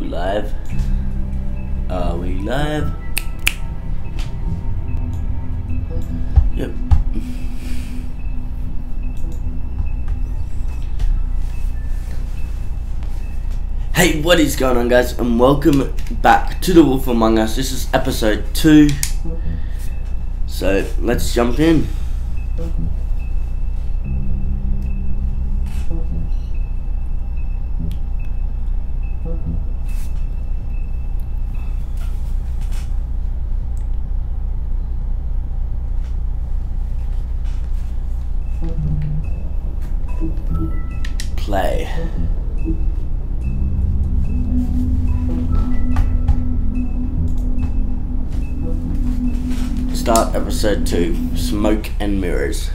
We live? Are we live? Yep. Hey, what is going on, guys, and welcome back to The Wolf Among Us. This is episode 2. So let's jump in. Play. Start episode 2, Smoke and Mirrors.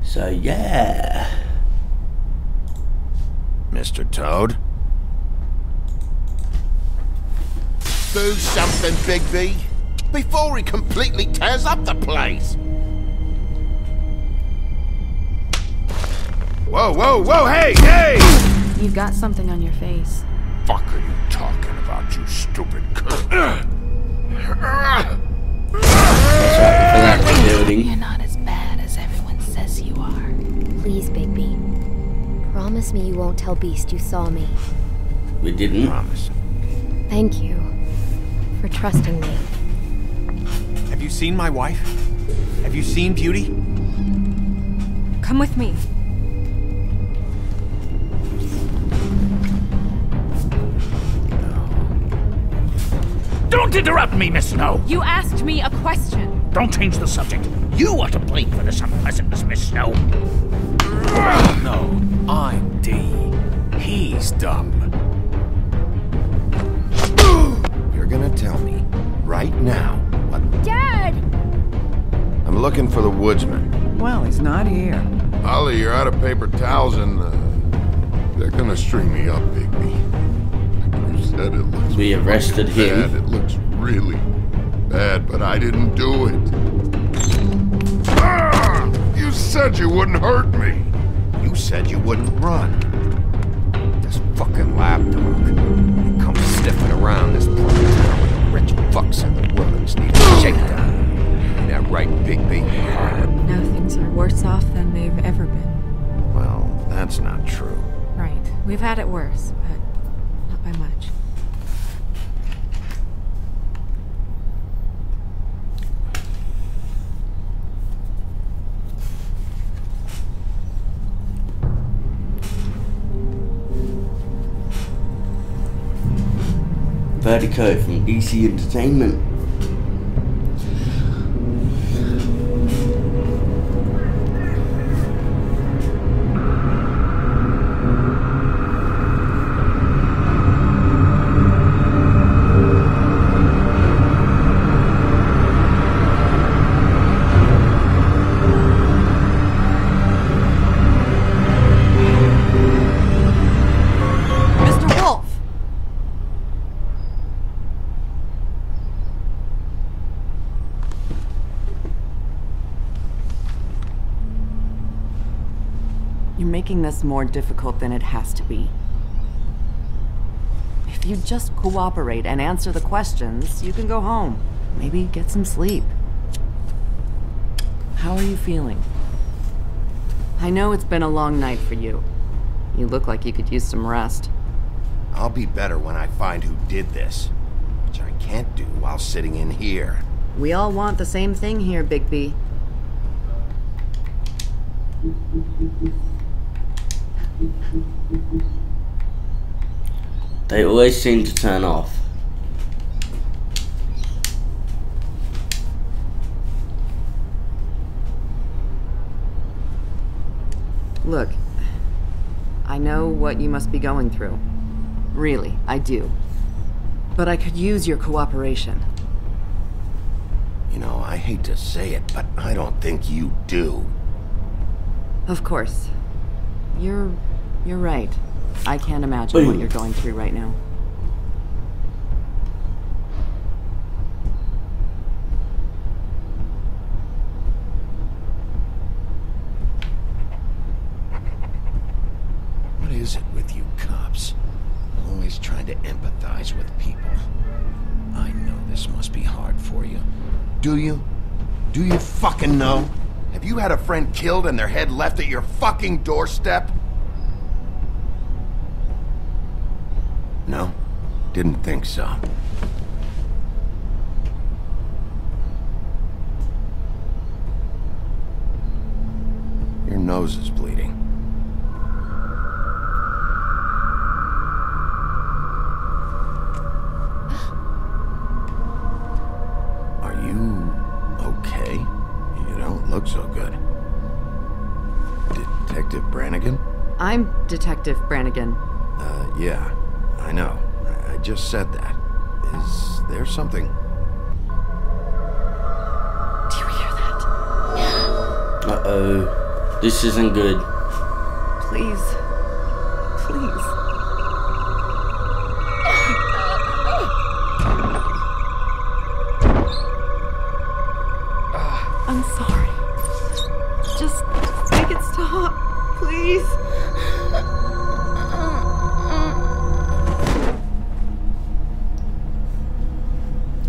So yeah. Mr. Toad? Do something, Big B, before he completely tears up the place. Whoa, whoa, whoa, hey, hey! You've got something on your face. Fuck are you talking about, you stupid cunt? That's right, for that building. You're not as bad as everyone says you are. Please, Bigby. Promise me you won't tell Beast you saw me. We didn't. Promise. Thank you for trusting me. Have you seen my wife? Have you seen Beauty? Come with me. Don't interrupt me, Miss Snow! You asked me a question. Don't change the subject. You are to blame for this unpleasantness, Miss Snow. No, I'm D. He's dumb. You're gonna tell me, right now, what... Dad! I'm looking for the woodsman. Well, he's not here. Ollie, you're out of paper towels and, they're gonna string me up, Bigby. You said it looks We arrested bad. him. It looks really bad, but I didn't do it. Ah! You said you wouldn't hurt me. You said you wouldn't run. This fucking lapdog. He comes sniffing around this part of town with the rich fucks in the world just need a shakedown. Ain't that right, Bigby? Now things are worse off than they've ever been. Well, that's not true. Right. We've had it worse, but not by much. Vertigo from DC Entertainment. Mr. Wolf! You're making this more difficult than it has to be. If you just cooperate and answer the questions, you can go home. Maybe get some sleep. How are you feeling? I know it's been a long night for you. You look like you could use some rest. I'll be better when I find who did this, which I can't do while sitting in here. We all want the same thing here, Bigby. They always seem to turn off. Look, I know what you must be going through. Really, I do. But I could use your cooperation. You know, I hate to say it, but I don't think you do. Of course. You're right. I can't imagine what you're going through right now. is it with you cops? Always trying to empathize with people. I know this must be hard for you. Do you? Do you fucking know? Have you had a friend killed and their head left at your fucking doorstep? No? Didn't think so. Your nose is bleeding. Are you okay? You don't look so good. Detective Brannigan? I'm Detective Brannigan. Yeah, I know. I just said that. Is there something? Do you hear that? Uh-oh. This isn't good. Please. Please. I'm sorry. Just make it stop, please.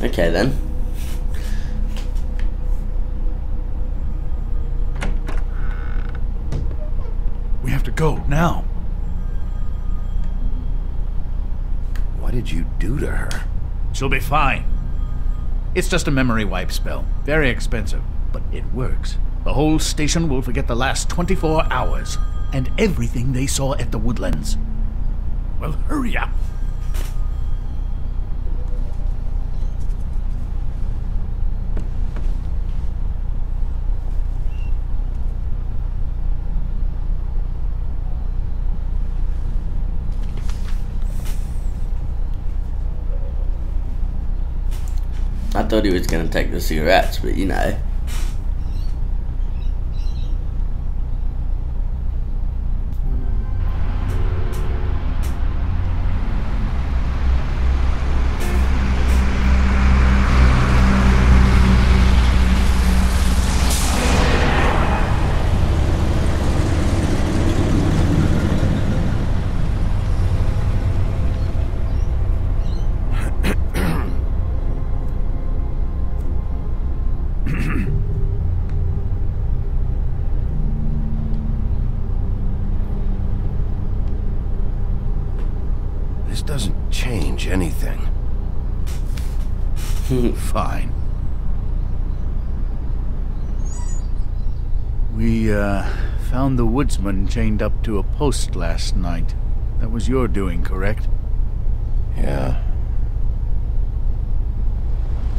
Okay then. We have to go, now. What did you do to her? She'll be fine. It's just a memory wipe spell. Very expensive, but it works. The whole station will forget the last 24 hours, and everything they saw at the Woodlands. Well, hurry up. I thought he was gonna take the cigarettes, but you know. This doesn't change anything. Fine. We, found the woodsman chained up to a post last night. That was your doing, correct? Yeah.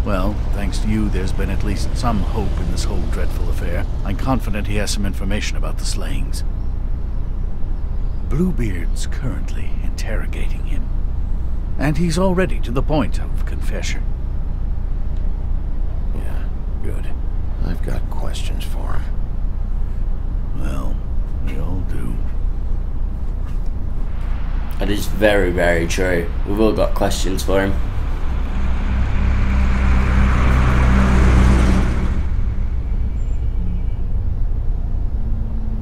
Well, thanks to you, there's been at least some hope in this whole dreadful affair. I'm confident he has some information about the slayings. Bluebeard's currently interrogating him. And he's already to the point of confession. Yeah, good. I've got questions for him. Well, we all do. That is very, very true. We've all got questions for him.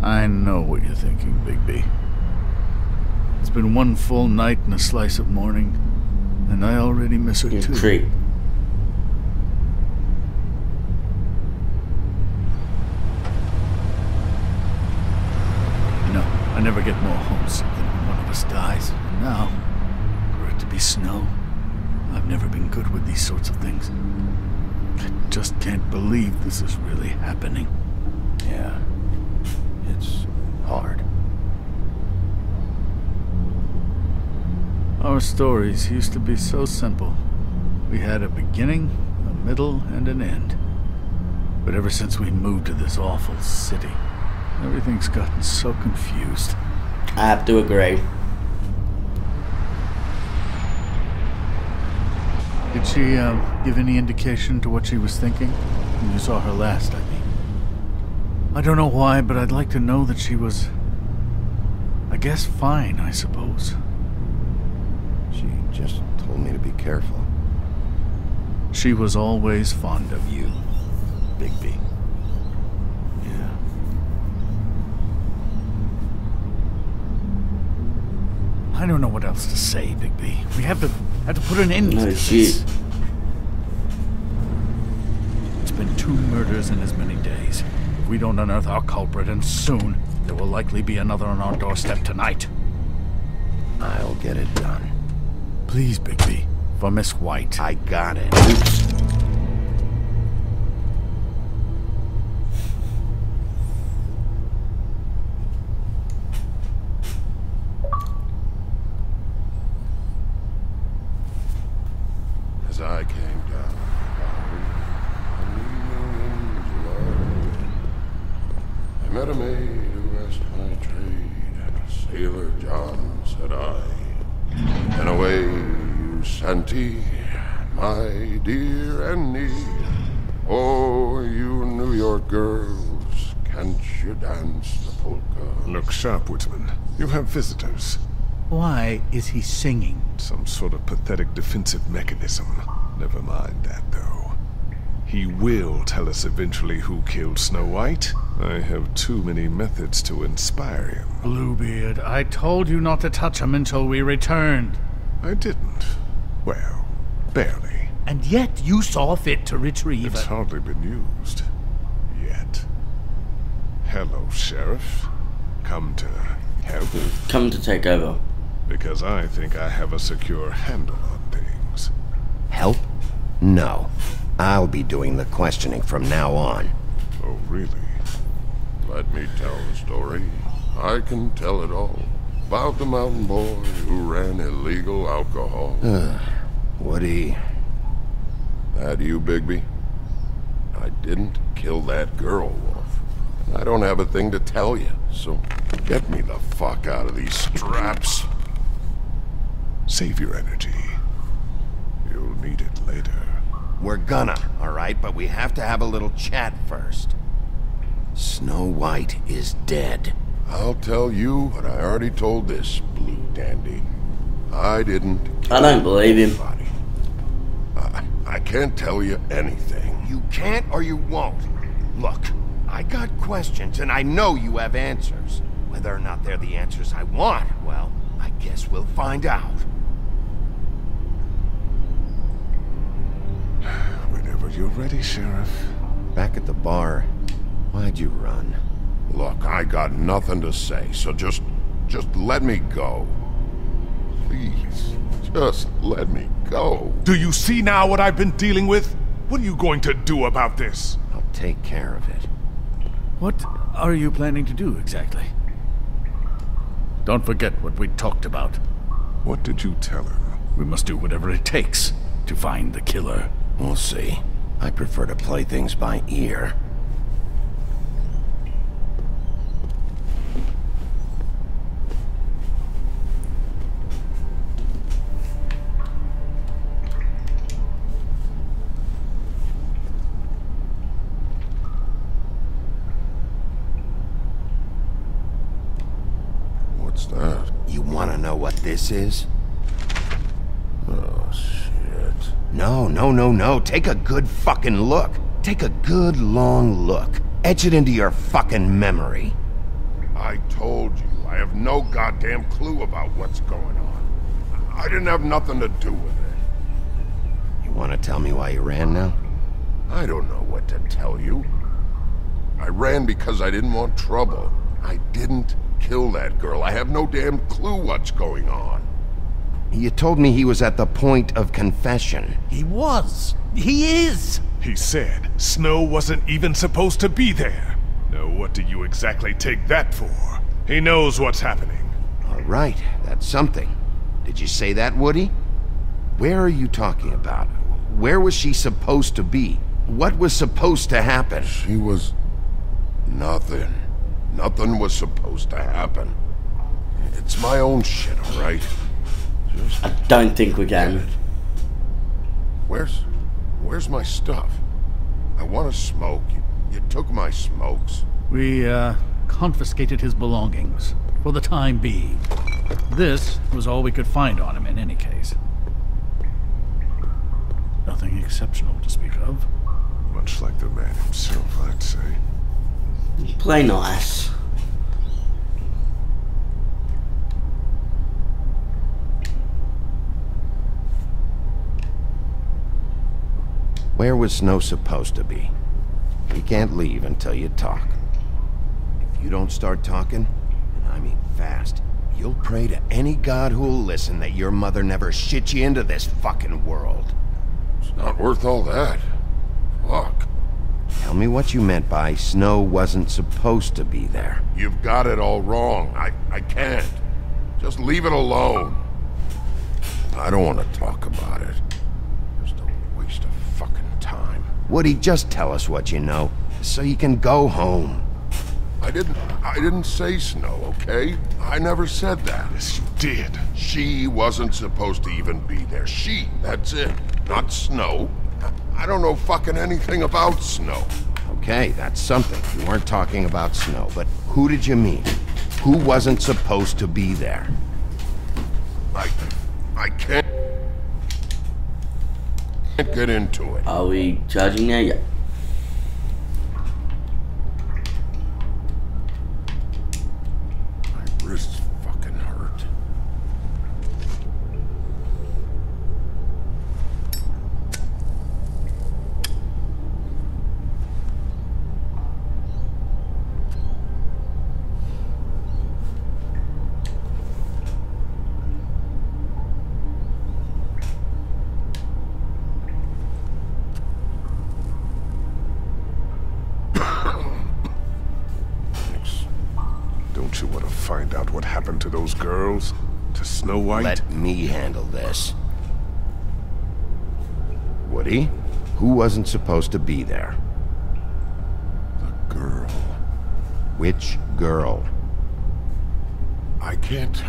I know what you're thinking, Bigby. It's been one full night and a slice of morning, and I already miss her You too. creep. No, I never get more homesick than when one of us dies. And now, for it to be snow, I've never been good with these sorts of things. I just can't believe this is really happening. Yeah. It's hard. Our stories used to be so simple. We had a beginning, a middle, and an end. But ever since we moved to this awful city, everything's gotten so confused. I have to agree. Did she, give any indication to what she was thinking? When you saw her last, I mean. I don't know why, but I'd like to know that she was... I guess fine, I suppose. She just told me to be careful. She was always fond of you, Bigby. Yeah. I don't know what else to say, Bigby. We have to put an end to this. Shit. It's been 2 murders in as many days. If we don't unearth our culprit, and soon, there will likely be another on our doorstep tonight. I'll get it done. Please, Bigby. For Miss White. I got it. As I came down, I met a maid who asked my trade. Sailor John, said I, and away you Santy, my dear Annie. Oh, you New York girls, can't you dance the polka? Look sharp, Woodsman. You have visitors. Why is he singing? Some sort of pathetic defensive mechanism. Never mind that, though. He will tell us eventually who killed Snow White. I have too many methods to inspire him. Bluebeard, I told you not to touch him until we returned. I didn't. Well, barely. And yet you saw fit to retrieve It's it. hardly been used. Yet. Hello, Sheriff. Come to help? Come to take over. Because I think I have a secure handle on things. Help? No. I'll be doing the questioning from now on. Oh, really? Let me tell the story. I can tell it all. About the mountain boy who ran illegal alcohol. Woody... That you, Bigby? I didn't kill that girl, Wolf. And I don't have a thing to tell you, so get me the fuck out of these straps. Save your energy. You'll need it later. We're gonna, alright? But we have to have a little chat first. Snow White is dead. I'll tell you what I already told this blue dandy. I didn't kill I don't believe him. anybody. I can't tell you anything. You can't or you won't. Look, I got questions and I know you have answers. Whether or not they're the answers I want, well, I guess we'll find out. Whenever you're ready, Sheriff. Back at the bar, why'd you run? Look, I got nothing to say, so just let me go. Please, just let me go. Do you see now what I've been dealing with? What are you going to do about this? I'll take care of it. What are you planning to do exactly? Don't forget what we talked about. What did you tell him? We must do whatever it takes to find the killer. We'll see. I prefer to play things by ear. What's that? You want to know what this is? Oh, shit. No. Take a good fucking look. Take a good long look. Etch it into your fucking memory. I told you, I have no goddamn clue about what's going on. I didn't have nothing to do with it. You want to tell me why you ran now? I don't know what to tell you. I ran because I didn't want trouble. I didn't kill that girl. I have no damn clue what's going on. You told me he was at the point of confession. He was. He is. He said Snow wasn't even supposed to be there. Now what do you exactly take that for? He knows what's happening. All right, that's something. Did you say that, Woody? Where are you talking about? Where was she supposed to be? What was supposed to happen? She was... nothing. Nothing was supposed to happen. It's my own shit, all right? I don't think we can. Where's my stuff? I want to smoke. You took my smokes. We, confiscated his belongings, for the time being. This was all we could find on him in any case. Nothing exceptional to speak of. Much like the man himself, I'd say. Play nice. Where was Snow supposed to be? We can't leave until you talk. If you don't start talking, and I mean fast, you'll pray to any god who'll listen that your mother never shit you into this fucking world. It's not worth all that. Fuck. Tell me what you meant by Snow wasn't supposed to be there. You've got it all wrong. I can't. Just leave it alone. I don't want to talk about it. Just a waste of fucking time. Woody, just tell us what you know, so you can go home. I didn't say Snow, okay? I never said that. Yes, you did. She wasn't supposed to even be there. She, that's it. Not Snow. I don't know fucking anything about Snow. Okay, that's something. You weren't talking about Snow, but who did you mean? Who wasn't supposed to be there? I can't get into it. Are we charging now? Yeah. My wrists fucking hurt. Don't you want to find out what happened to those girls? To Snow White? Let me handle this. Woody, who wasn't supposed to be there? The girl. Which girl? I can't.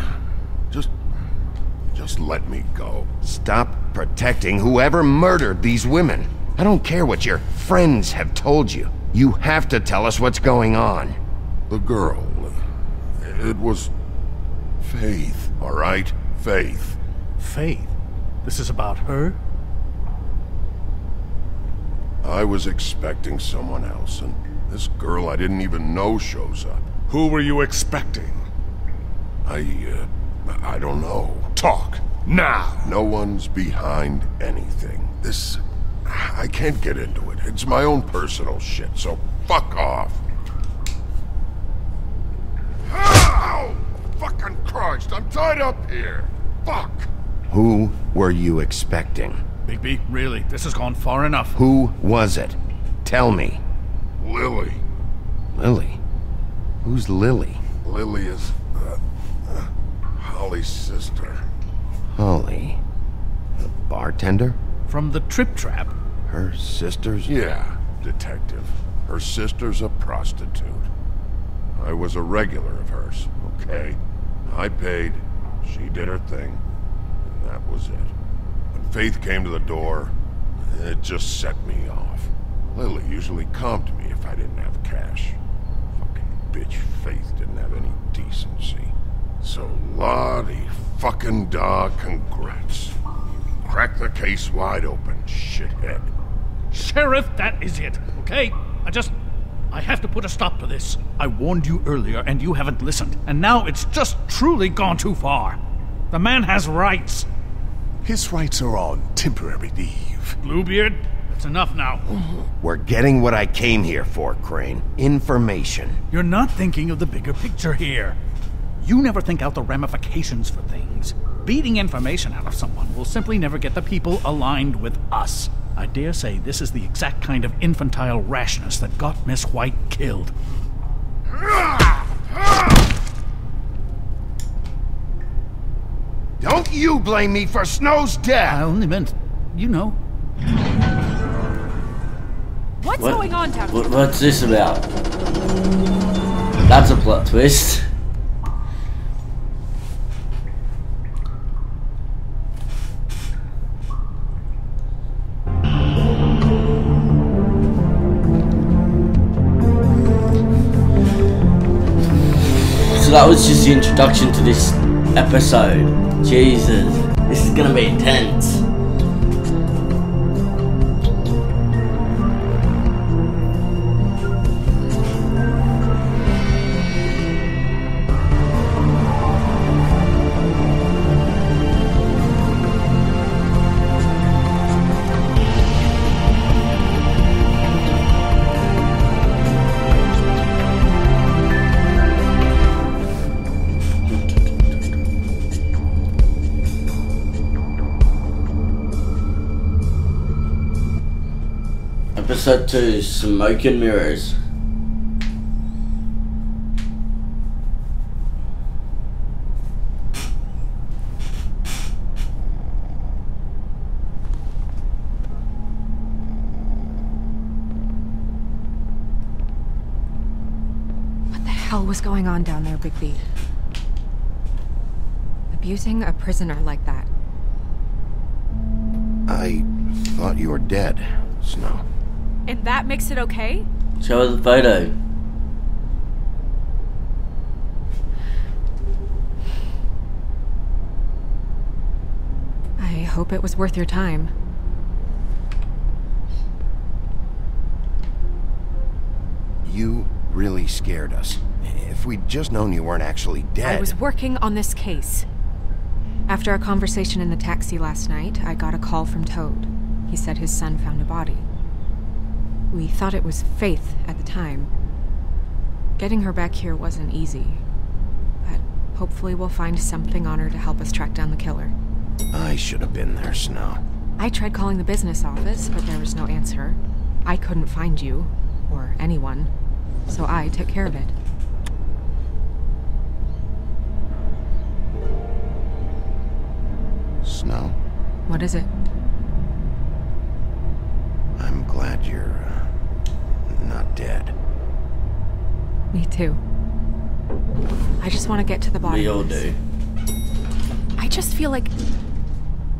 Just let me go. Stop protecting whoever murdered these women. I don't care what your friends have told you. You have to tell us what's going on. The girl. It was Faith, all right? Faith. Faith? This is about her? I was expecting someone else, and this girl I didn't even know shows up. Who were you expecting? I don't know. Talk, now! No one's behind anything. I can't get into it. It's my own personal shit, so fuck off. Ow! Fucking Christ, I'm tied up here. Fuck. Who were you expecting? Bigby, really, this has gone far enough. Who was it? Tell me. Lily. Lily? Who's Lily? Lily is, Holly's sister. Holly? The bartender? From the Trip Trap? Her sister's? Yeah, detective. Her sister's a prostitute. I was a regular of hers, okay? I paid, she did her thing, and that was it. When Faith came to the door, it just set me off. Lily usually comped me if I didn't have cash. Fucking bitch Faith didn't have any decency. So Lottie fucking da, congrats. You cracked the case wide open, shithead. Sheriff, that is it, okay? I have to put a stop to this. I warned you earlier and you haven't listened, and now it's just truly gone too far. The man has rights. His rights are on temporary leave. Bluebeard, that's enough now. We're getting what I came here for, Crane. Information. You're not thinking of the bigger picture here. You never think out the ramifications for things. Beating information out of someone will simply never get the people aligned with us. I dare say this is the exact kind of infantile rashness that got Miss White killed. Don't you blame me for Snow's death! I only meant, you know. What's going on down here? What's this about? That's a plot twist. So that was just the introduction to this episode. Jesus, this is gonna be intense. Episode 2, Smoke and Mirrors. What the hell was going on down there, Bigby? Abusing a prisoner like that. I thought you were dead, Snow. And that makes it okay? Show her the photo. I hope it was worth your time. You really scared us. If we'd just known you weren't actually dead... I was working on this case. After a conversation in the taxi last night, I got a call from Toad. He said his son found a body. We thought it was Faith at the time. Getting her back here wasn't easy. But hopefully we'll find something on her to help us track down the killer. I should have been there, Snow. I tried calling the business office, but there was no answer. I couldn't find you, or anyone, so I took care of it. Snow? What is it? I'm glad you're not dead. Me too. I just want to get to the bottom We all of this. do. I just feel like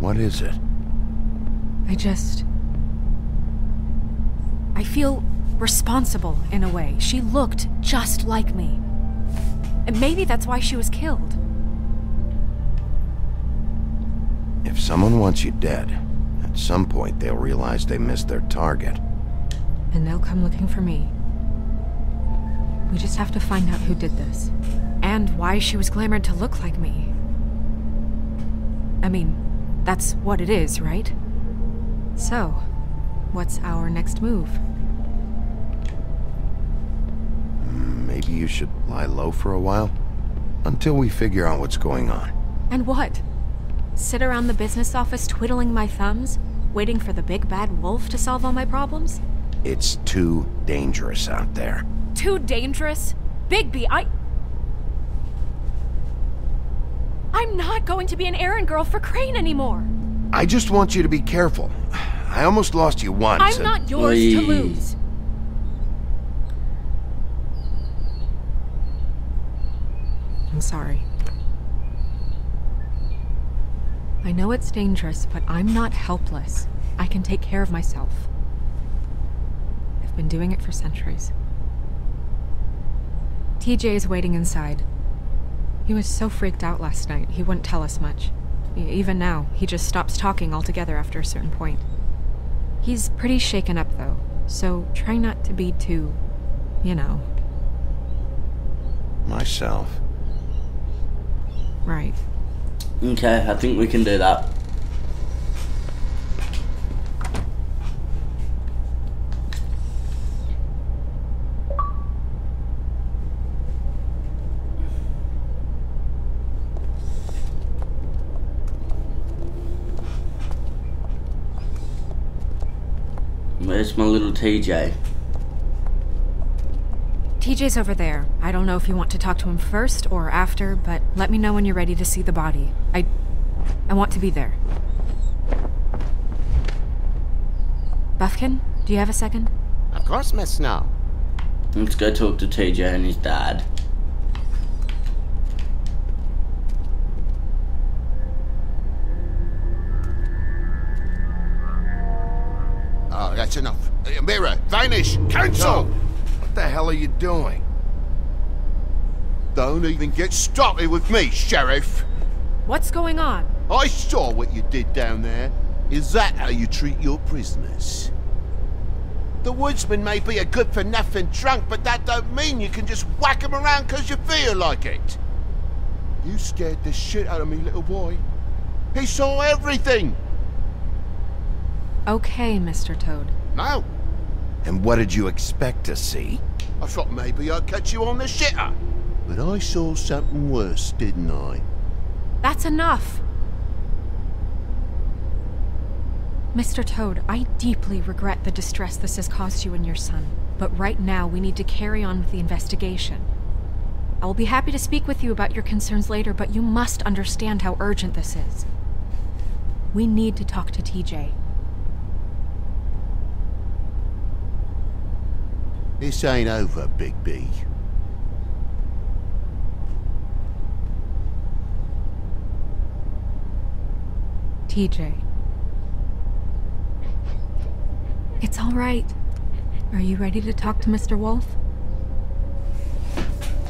What is it? I feel responsible in a way. She looked just like me. And maybe that's why she was killed. If someone wants you dead, at some point they'll realize they missed their target. And they'll come looking for me. We just have to find out who did this. And why she was glamored to look like me. I mean, that's what it is, right? So, what's our next move? Maybe you should lie low for a while? Until we figure out what's going on. And what? Sit around the business office twiddling my thumbs, waiting for the big bad wolf to solve all my problems? It's too dangerous out there. Too dangerous? Bigby, I'm not going to be an errand girl for Crane anymore. I just want you to be careful. I almost lost you once. I'm not yours to lose. I'm sorry. I know it's dangerous, but I'm not helpless. I can take care of myself. I've been doing it for centuries. TJ is waiting inside. He was so freaked out last night, he wouldn't tell us much. Even now, he just stops talking altogether after a certain point. He's pretty shaken up, though, so try not to be too, you know. Myself. Right. Okay, I think we can do that. Where's my little TJ? TJ's over there. I don't know if you want to talk to him first or after, but let me know when you're ready to see the body. I want to be there. Buffkin, do you have a second? Of course, Miss Snow. Let's go talk to TJ and his dad. Oh, that's enough. Mirror, vanish, cancel! What the hell are you doing? Don't even get started with me, Sheriff. What's going on? I saw what you did down there. Is that how you treat your prisoners? The woodsman may be a good-for-nothing drunk, but that don't mean you can just whack him around because you feel like it. You scared the shit out of me, little boy. He saw everything. Okay, Mr. Toad. No. And what did you expect to see? I thought maybe I'd catch you on the shitter. But I saw something worse, didn't I? That's enough. Mr. Toad, I deeply regret the distress this has caused you and your son. But right now, we need to carry on with the investigation. I will be happy to speak with you about your concerns later, but you must understand how urgent this is. We need to talk to TJ. This ain't over, Big B. TJ. It's all right. Are you ready to talk to Mr. Wolf?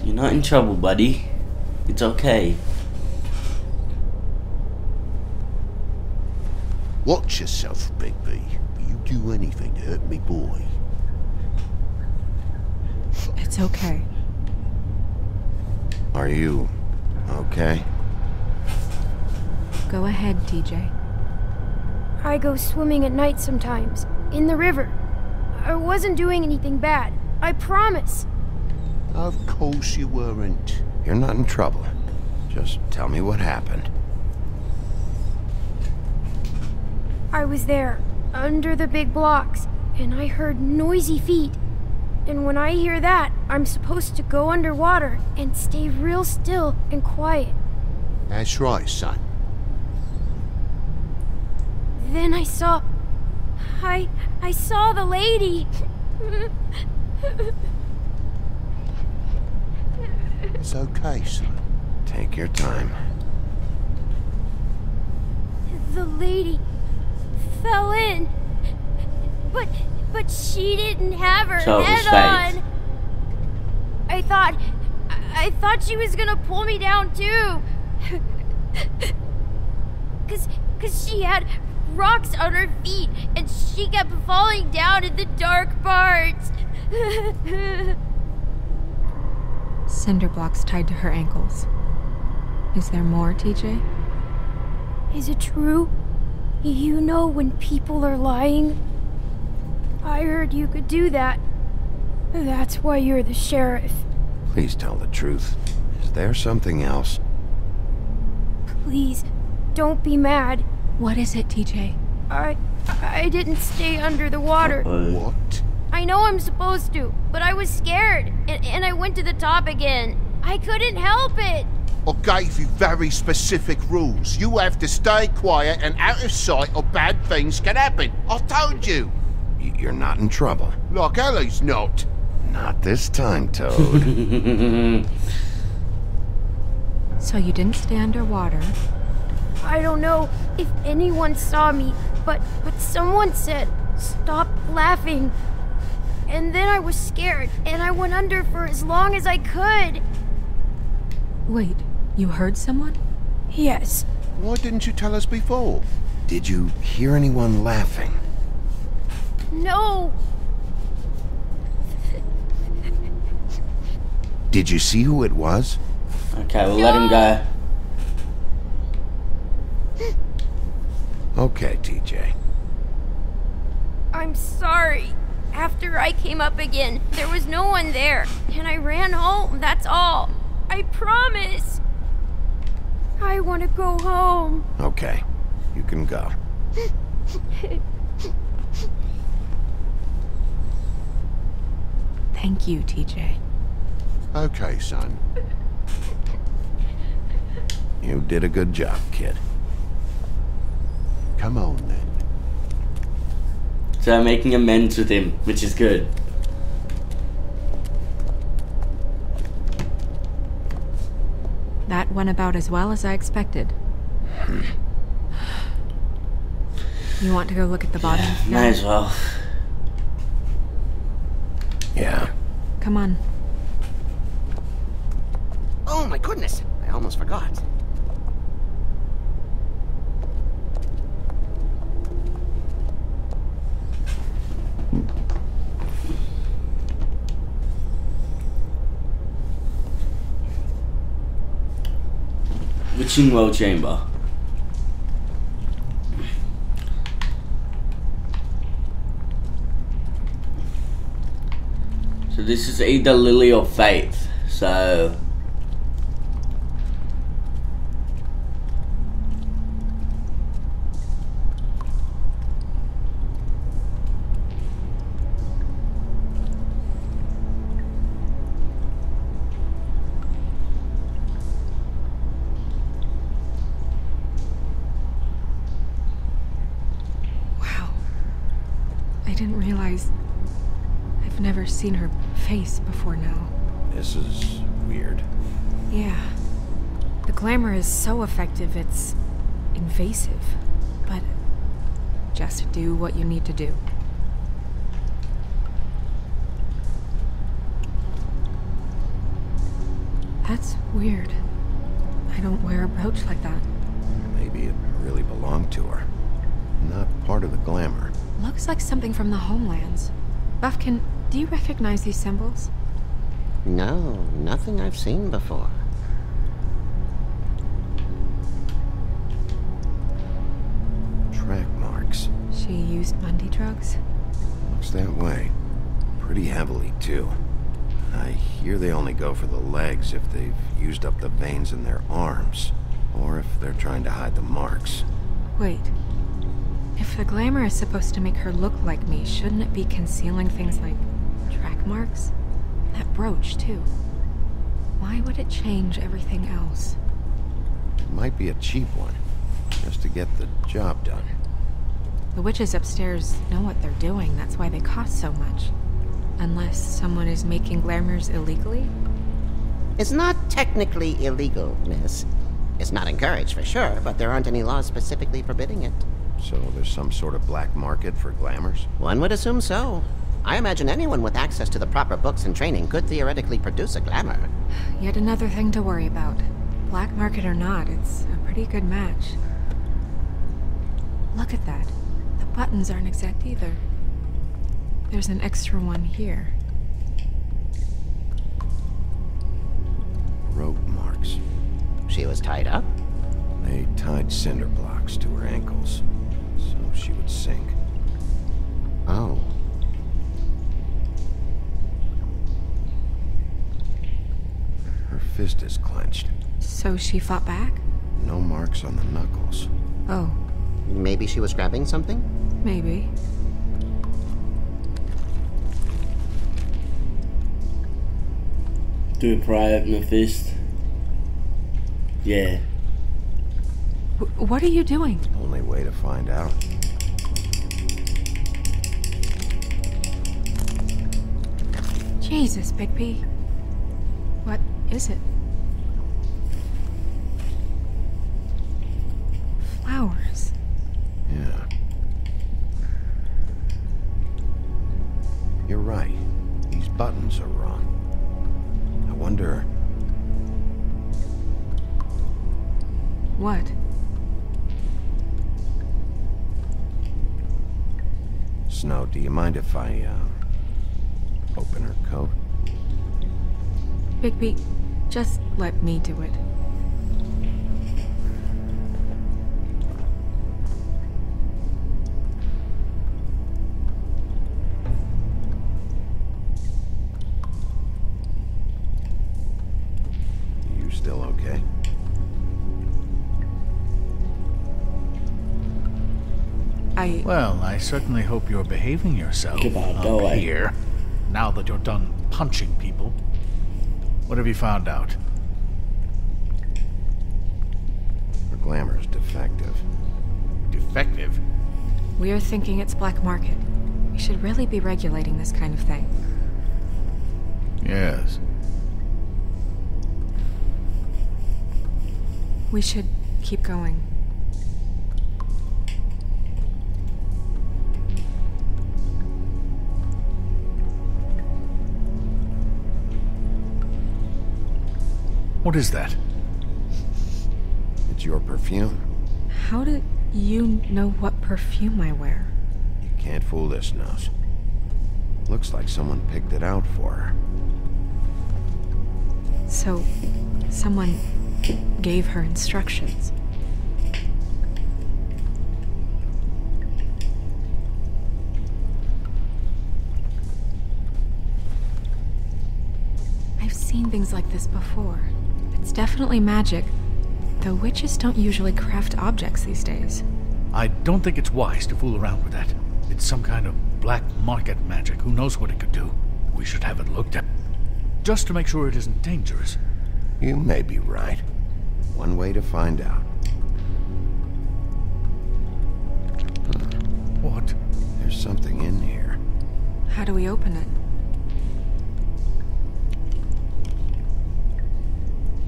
You're not in trouble, buddy. It's okay. Watch yourself, Big B. You do anything to hurt me, boy. It's okay. Are you okay? Go ahead, TJ. I go swimming at night sometimes, in the river. I wasn't doing anything bad, I promise. Of course you weren't. You're not in trouble. Just tell me what happened. I was there, under the big blocks, and I heard noisy feet. And when I hear that, I'm supposed to go underwater and stay real still and quiet. That's right, son. Then I saw the lady. It's okay, son. Take your time. The lady fell in. But she didn't have her So it was head fate. on. I thought she was gonna pull me down too. Cause she had rocks on her feet and she kept falling down in the dark parts. Cinder blocks tied to her ankles. Is there more, TJ? Is it true? You know when people are lying? I heard you could do that. That's why you're the sheriff. Please tell the truth. Is there something else? Please, don't be mad. What is it, TJ? I didn't stay under the water. What? I know I'm supposed to, but I was scared, and I went to the top again. I couldn't help it. I gave you very specific rules. You have to stay quiet and out of sight or bad things can happen. I told you. You're not in trouble. Like Ellie's not. Not this time, Toad. So you didn't stay underwater. I don't know if anyone saw me, but someone said, "Stop laughing." And then I was scared, and I went under for as long as I could. Wait, you heard someone? Yes. Why didn't you tell us before? Did you hear anyone laughing? No. Did you see who it was? Okay, we'll let him go. Okay, TJ. I'm sorry. After I came up again, there was no one there, and I ran home, that's all. I promise. I want to go home. Okay, you can go. Thank you, TJ. Okay, son. You did a good job, kid. Come on, then. So making amends with him, which is good. That went about as well as I expected. You want to go look at the body? Might as well. Yeah. Come on. Oh my goodness, I almost forgot. Witching Well Chamber. So this is either Lily or Faith. So didn't realize I've never seen her face before now. This is weird. Yeah. The glamour is so effective, it's invasive. But just do what you need to do. That's weird. I don't wear a brooch like that. Maybe it really belonged to her. Not part of the glamour. Looks like something from the homelands. Buffkin, do you recognize these symbols? No, nothing I've seen before. Track marks. She used Mundy drugs? Looks that way. Pretty heavily, too. I hear they only go for the legs if they've used up the veins in their arms, or if they're trying to hide the marks. Wait. If the glamour is supposed to make her look like me, shouldn't it be concealing things like track marks? That brooch, too. Why would it change everything else? It might be a cheap one, just to get the job done. The witches upstairs know what they're doing, that's why they cost so much. Unless someone is making glamours illegally? It's not technically illegal, miss. It's not encouraged for sure, but there aren't any laws specifically forbidding it. So there's some sort of black market for glamours? One would assume so. I imagine anyone with access to the proper books and training could theoretically produce a glamour. Yet another thing to worry about. Black market or not, it's a pretty good match. Look at that. The buttons aren't exact either. There's an extra one here. Rope marks. She was tied up? They tied cinder blocks to her ankles, so she would sink. Oh. Her fist is clenched. So she fought back? No marks on the knuckles. Oh. Maybe she was grabbing something? Maybe. Do a pry open the fist. Yeah. What are you doing? Only way to find out. Jesus, Bigby. What is it? Flowers. Yeah. You're right. These buttons are wrong. I wonder... What? Snow, do you mind if I, open her coat? Bigby, just let me do it. You still okay? Well, I certainly hope you're behaving yourself up here, now that you're done punching people. What have you found out? Her glamour's defective. Defective? We're thinking it's black market. We should really be regulating this kind of thing. Yes. We should keep going. What is that? It's your perfume. How do you know what perfume I wear? You can't fool this nose. Looks like someone picked it out for her. So, someone gave her instructions. I've seen things like this before. It's definitely magic, though witches don't usually craft objects these days. I don't think it's wise to fool around with that. It's some kind of black market magic. Who knows what it could do? We should have it looked at. Just to make sure it isn't dangerous. You may be right. One way to find out. What? There's something in here. How do we open it?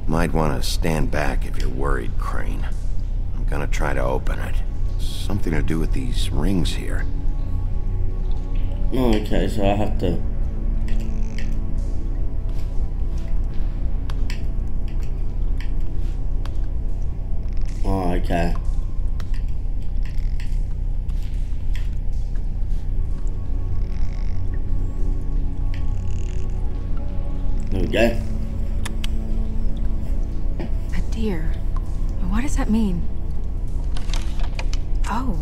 Might want to stand back if you're worried, Crane. I'm gonna try to open it. Something to do with these rings here. Oh, okay, so I have to... Oh, okay. There we go. A deer. What does that mean? Oh.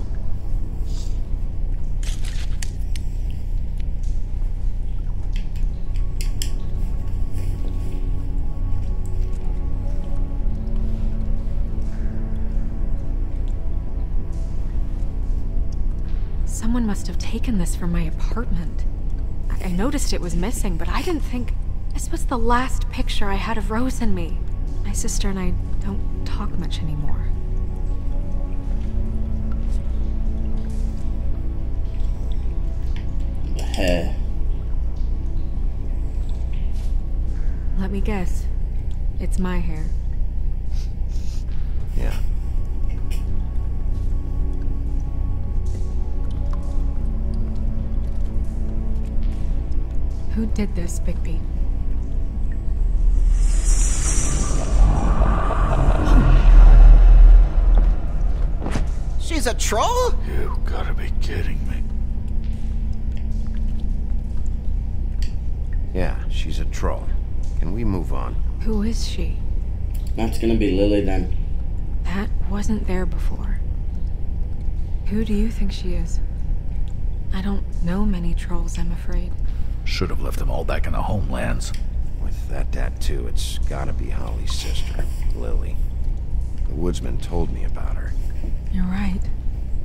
Someone must have taken this from my apartment. I noticed it was missing, but I didn't think this was the last picture I had of Rose and me. My sister and I don't talk much anymore. The hair. Let me guess. It's my hair. Yeah. Who did this, Bigby? She's a troll? You gotta be kidding me. Yeah, she's a troll. Can we move on? Who is she? That's gonna be Lily then. That wasn't there before. Who do you think she is? I don't know many trolls, I'm afraid. Should have left them all back in the homelands. With that tattoo, it's gotta be Holly's sister, Lily. The woodsman told me about her. You're right.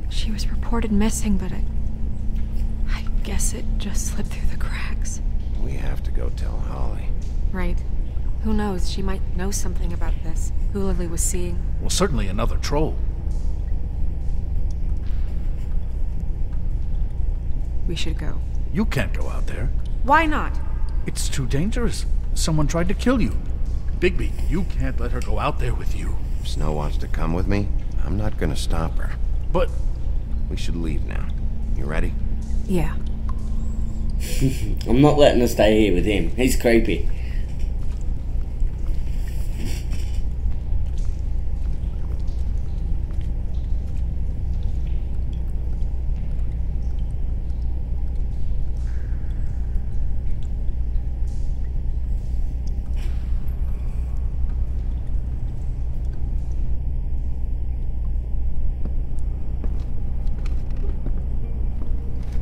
She was reported missing, but I guess it just slipped through the cracks. We have to go tell Holly. Right. Who knows? She might know something about this. Who Lily was seeing. Well, certainly another troll. We should go. You can't go out there. Why not? It's too dangerous. Someone tried to kill you. Bigby, you can't let her go out there with you. If Snow wants to come with me, I'm not gonna stop her. But... we should leave now. You ready? Yeah. I'm not letting her stay here with him. He's creepy.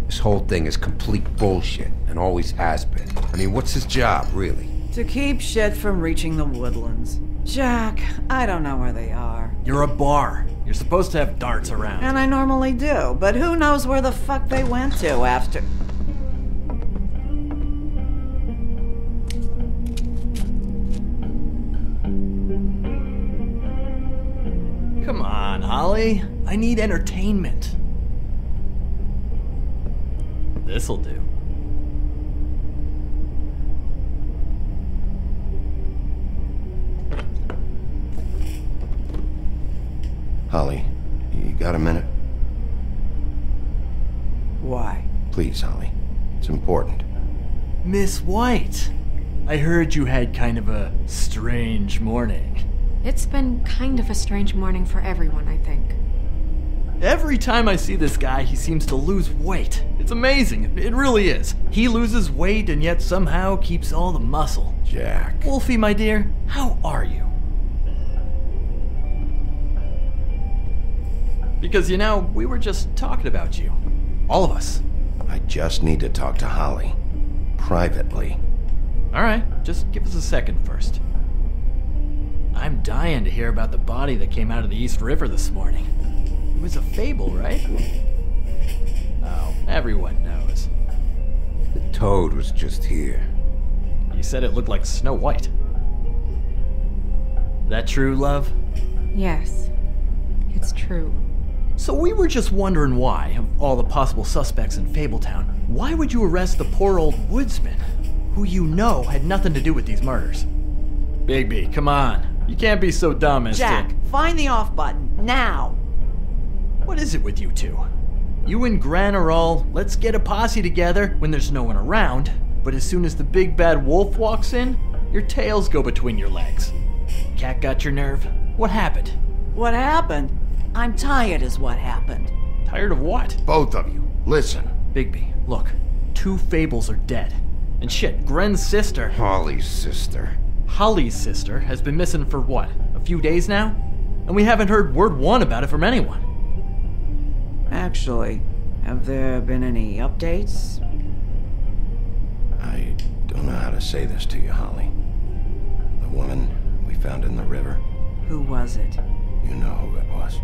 This whole thing is complete bullshit, and always has been. I mean, what's his job, really? To keep shit from reaching the woodlands. Jack, I don't know where they are. You're a bar. You're supposed to have darts around. And I normally do, but who knows where the fuck they went to after... Come on, Holly. I need entertainment. This'll do. Holly, you got a minute? Why? Please, Holly. It's important. Miss White, I heard you had kind of a strange morning. It's been kind of a strange morning for everyone, I think. Every time I see this guy, he seems to lose weight. It's amazing. It really is. He loses weight and yet somehow keeps all the muscle. Jack. Wolfie, my dear, how are you? Because, you know, we were just talking about you. All of us. I just need to talk to Holly. Privately. Alright, just give us a second first. I'm dying to hear about the body that came out of the East River this morning. It was a fable, right? Oh, everyone knows. The toad was just here. You said it looked like Snow White. That true, love? Yes. It's true. So we were just wondering why, of all the possible suspects in Fabletown, why would you arrest the poor old woodsman, who you know had nothing to do with these murders? Bigby, come on. You can't be so dumb as Jack, find the off button, now! What is it with you two? You and Gran are all, let's get a posse together when there's no one around, but as soon as the big bad wolf walks in, your tails go between your legs. Cat got your nerve? What happened? What happened? I'm tired is what happened. Tired of what? Both of you, listen. Bigby, look. 2 Fables are dead. And shit, Gren's sister... Holly's sister. Holly's sister has been missing for what? A few days now? And we haven't heard word one about it from anyone. Actually, have there been any updates? I don't know how to say this to you, Holly. The woman we found in the river. Who was it? You know who it was.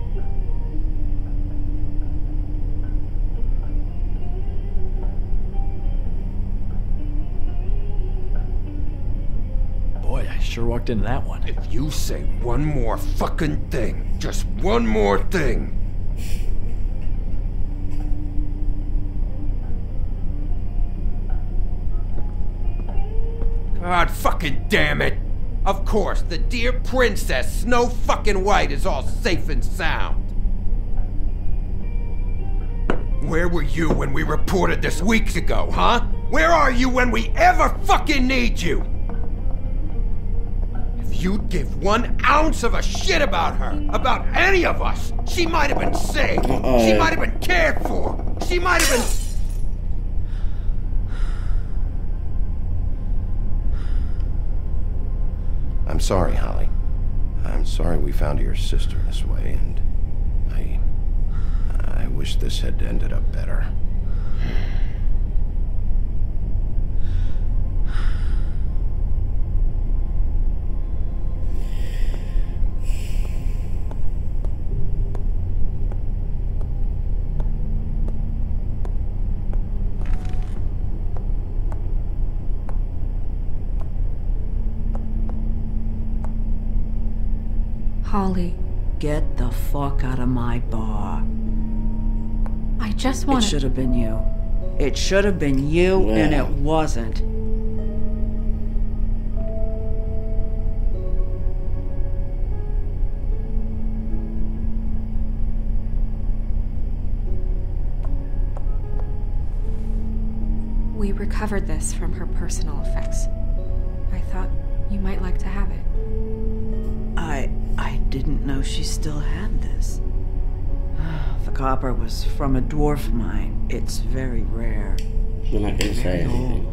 Boy, I sure walked into that one. If you say one more fucking thing, just one more thing. God fucking damn it! Of course, the dear princess Snow fucking White is all safe and sound. Where were you when we reported this weeks ago, huh? Where are you when we ever fucking need you? If you'd give 1 ounce of a shit about her, about any of us, she might have been saved. She might have been cared for. She might have been... I'm sorry, Holly. I'm sorry we found your sister this way, and I wish this had ended up better. Holly. Get the fuck out of my bar. I just want It should have been you. It should have been you, and it wasn't. We recovered this from her personal effects. I thought you might like to have it. I didn't know she still had this. The copper was from a dwarf mine. It's very rare. We're not going to say anything.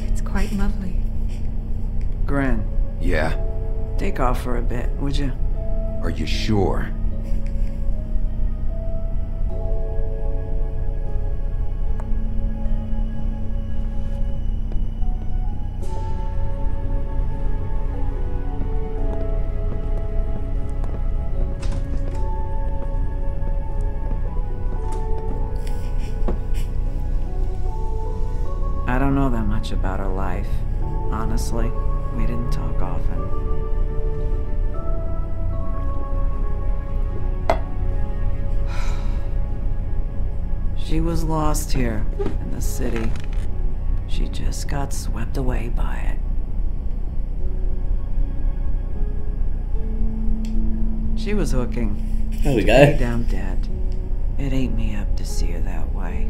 It's quite lovely. Gren. Yeah? Take off for a bit, would you? Are you sure? I don't know that much about her life. Honestly, we didn't talk often. She was lost here, in the city. She just got swept away by it. She was hooking. There we to go. pay down debt. It ate me up to see her that way.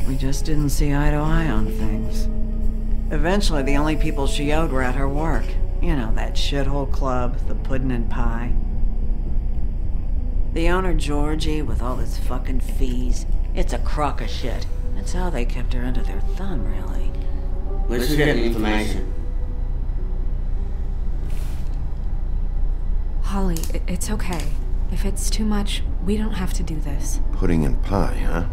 We just didn't see eye to eye on things. Eventually, the only people she owed were at her work. You know, that shithole club, the Puddin' and Pie. The owner, Georgie, with all his fucking fees, it's a crock of shit. That's how they kept her under their thumb, really. Let's just get information. Holly, it's okay. If it's too much, we don't have to do this. Pudding and pie, huh?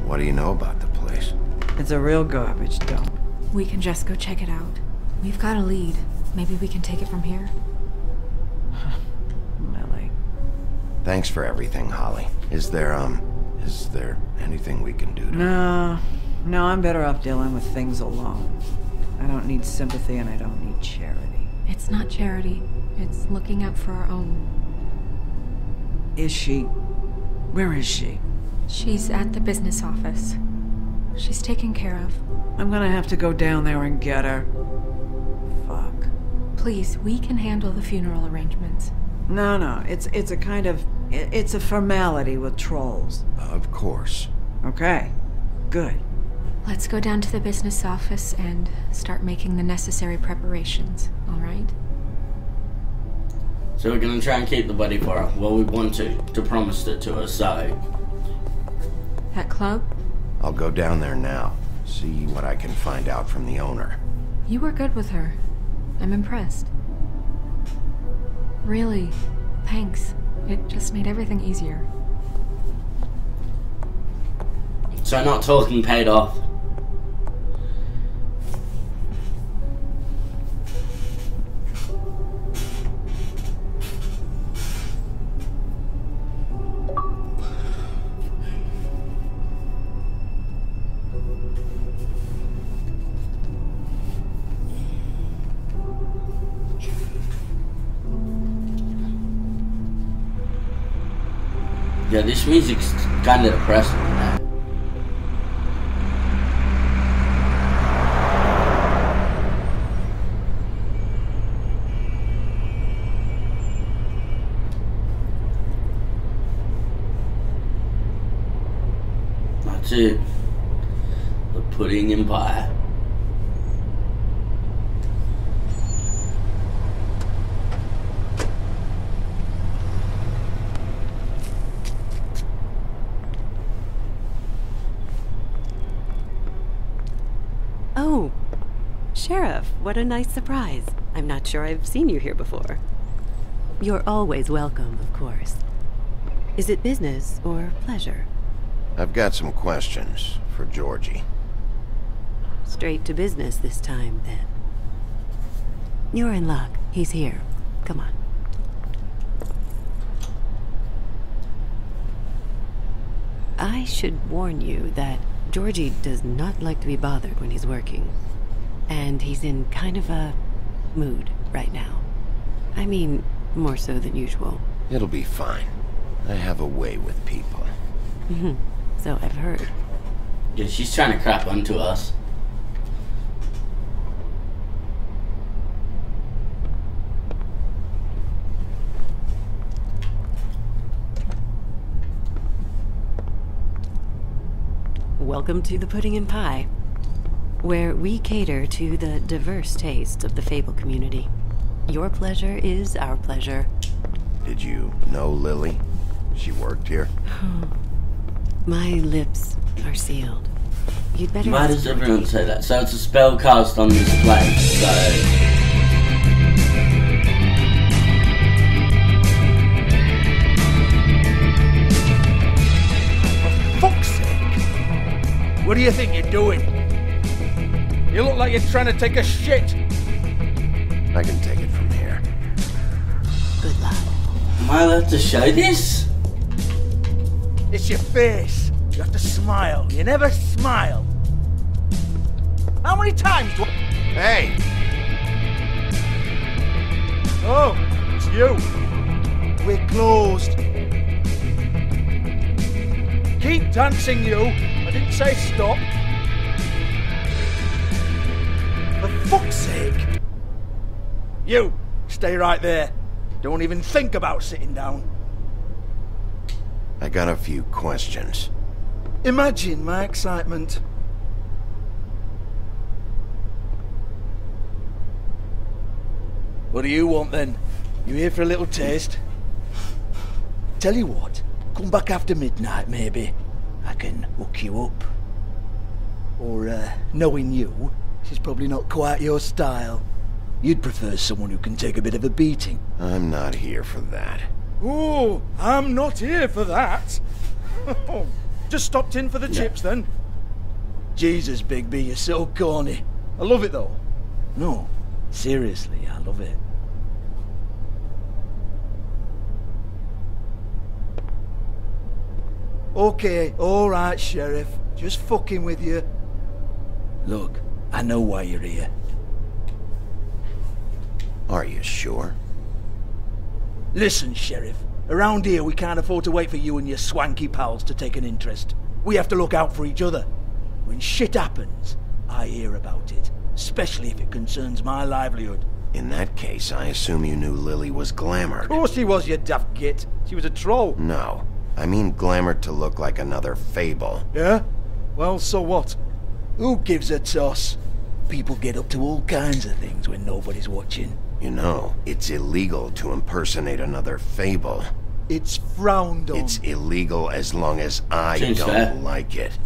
What do you know about the place? It's a real garbage dump. We can just go check it out. We've got a lead. Maybe we can take it from here. Lily. Thanks for everything, Holly. Is there anything we can do to... No, I'm better off dealing with things alone. I don't need sympathy and I don't need charity. It's not charity. It's looking out for our own. Is she? Where is she? She's at the business office. She's taken care of. I'm gonna have to go down there and get her. Fuck. Please, we can handle the funeral arrangements. No, it's a kind of... It's a formality with trolls. Of course. Okay, good. Let's go down to the business office and start making the necessary preparations, all right? So we're gonna try and keep the body for her. Well, we want to promise it to her, so... That club? I'll go down there now. See what I can find out from the owner. You were good with her. I'm impressed. Really, thanks. It just made everything easier. So not talking paid off. Yeah, this music's kind of depressing now. That's it. The pudding in pie. Oh, Sheriff, what a nice surprise. I'm not sure I've seen you here before. You're always welcome, of course. Is it business or pleasure? I've got some questions for Georgie. Straight to business this time, then. You're in luck. He's here. Come on. I should warn you that Georgie does not like to be bothered when he's working. And he's in kind of a mood right now. I mean, more so than usual. It'll be fine. I have a way with people. So I've heard. Yeah, she's trying to crap onto us. Welcome to the Pudding and Pie, where we cater to the diverse tastes of the Fable community. Your pleasure is our pleasure. Did you know Lily? She worked here? My lips are sealed. You'd better... Why does everyone say that? So it's a spell cast on this place, so... What do you think you're doing? You look like you're trying to take a shit. I can take it from here. Good luck. Am I allowed to show this? It's your face. You have to smile. You never smile. How many times do I... Hey! Oh, it's you. We're closed. Keep dancing, you. I didn't say stop. For fuck's sake. You, stay right there. Don't even think about sitting down. I got a few questions. Imagine my excitement. What do you want then? You here for a little taste? Tell you what, come back after midnight maybe. I can hook you up. Or, knowing you, she's probably not quite your style. You'd prefer someone who can take a bit of a beating. I'm not here for that. Oh, I'm not here for that. Just stopped in for the chips then. Jesus, Bigby, you're so corny. I love it though. No, seriously, I love it. Okay, alright, Sheriff. Just fucking with you. Look, I know why you're here. Are you sure? Listen, Sheriff. Around here, we can't afford to wait for you and your swanky pals to take an interest. We have to look out for each other. When shit happens, I hear about it. Especially if it concerns my livelihood. In that case, I assume you knew Lily was glamored. Of course she was, you daft git. She was a troll. No. I mean glamored to look like another fable. Yeah? Well, so what? Who gives a toss? People get up to all kinds of things when nobody's watching. You know, it's illegal to impersonate another fable. It's frowned on. It's illegal as long as I don't like it.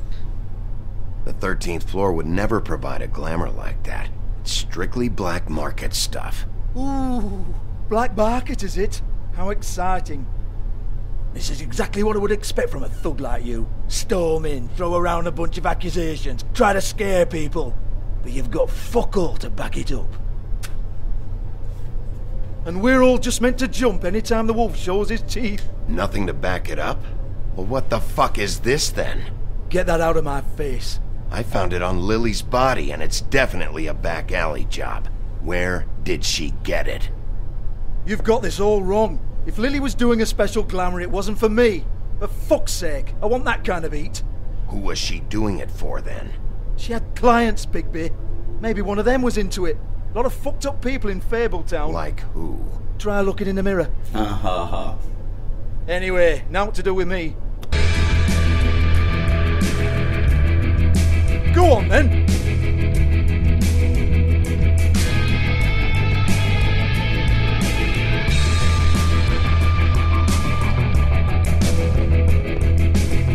The 13th floor would never provide a glamour like that. It's strictly black market stuff. Ooh, black market is it? How exciting. This is exactly what I would expect from a thug like you. Storm in, throw around a bunch of accusations, try to scare people. But you've got fuck all to back it up. And we're all just meant to jump anytime the wolf shows his teeth. Nothing to back it up? Well, what the fuck is this then? Get that out of my face. I found it on Lily's body, and it's definitely a back alley job. Where did she get it? You've got this all wrong. If Lily was doing a special glamour, it wasn't for me. For fuck's sake, I want that kind of heat. Who was she doing it for, then? She had clients, Bigby. Maybe one of them was into it. A lot of fucked up people in Fabletown. Like who? Try looking in the mirror. Ha ha ha. Anyway, now what to do with me. Go on, then.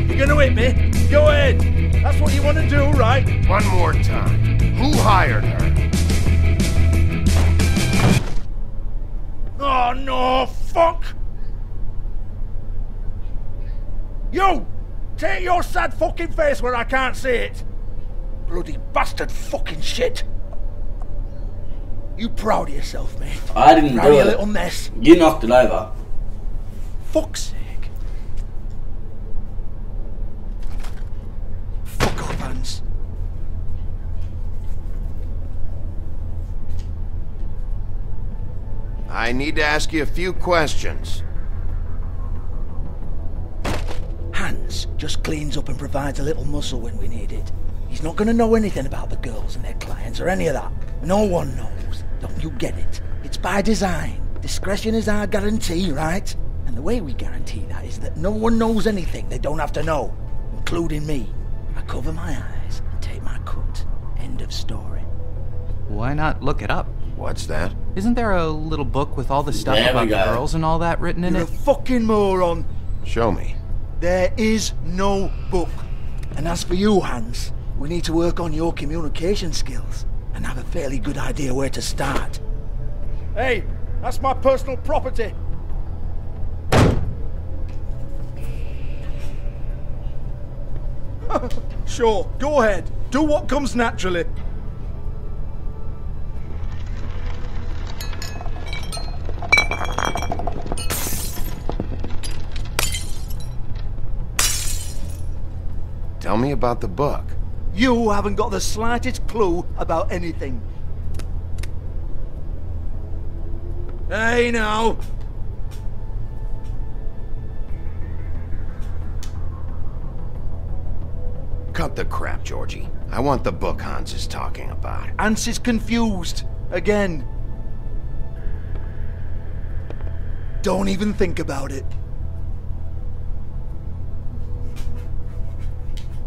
You're gonna hit me? Go ahead. That's what you want to do, right? One more time. Who hired her? Oh, no, fuck! You! Take your sad fucking face where I can't see it! Bloody bastard fucking shit! You proud of yourself, mate? I didn't proud do of your it. little mess? You knocked it over. Fuck's sake. Fuck off, Hans. I need to ask you a few questions. Hans just cleans up and provides a little muscle when we need it. He's not going to know anything about the girls and their clients or any of that. No one knows. Don't you get it? It's by design. Discretion is our guarantee, right? And the way we guarantee that is that no one knows anything they don't have to know, including me. I cover my eyes and take my cut. End of story. Why not look it up? What's that? Isn't there a little book with all the stuff about the girls and all that written in You're it? a fucking moron. Show me. There is no book. And as for you, Hans, we need to work on your communication skills and have a fairly good idea where to start. Hey, that's my personal property. Sure, go ahead. Do what comes naturally. Tell me about the book. You haven't got the slightest clue about anything. Hey, now. Cut the crap, Georgie. I want the book Hans is talking about. Hans is confused. Again. Don't even think about it.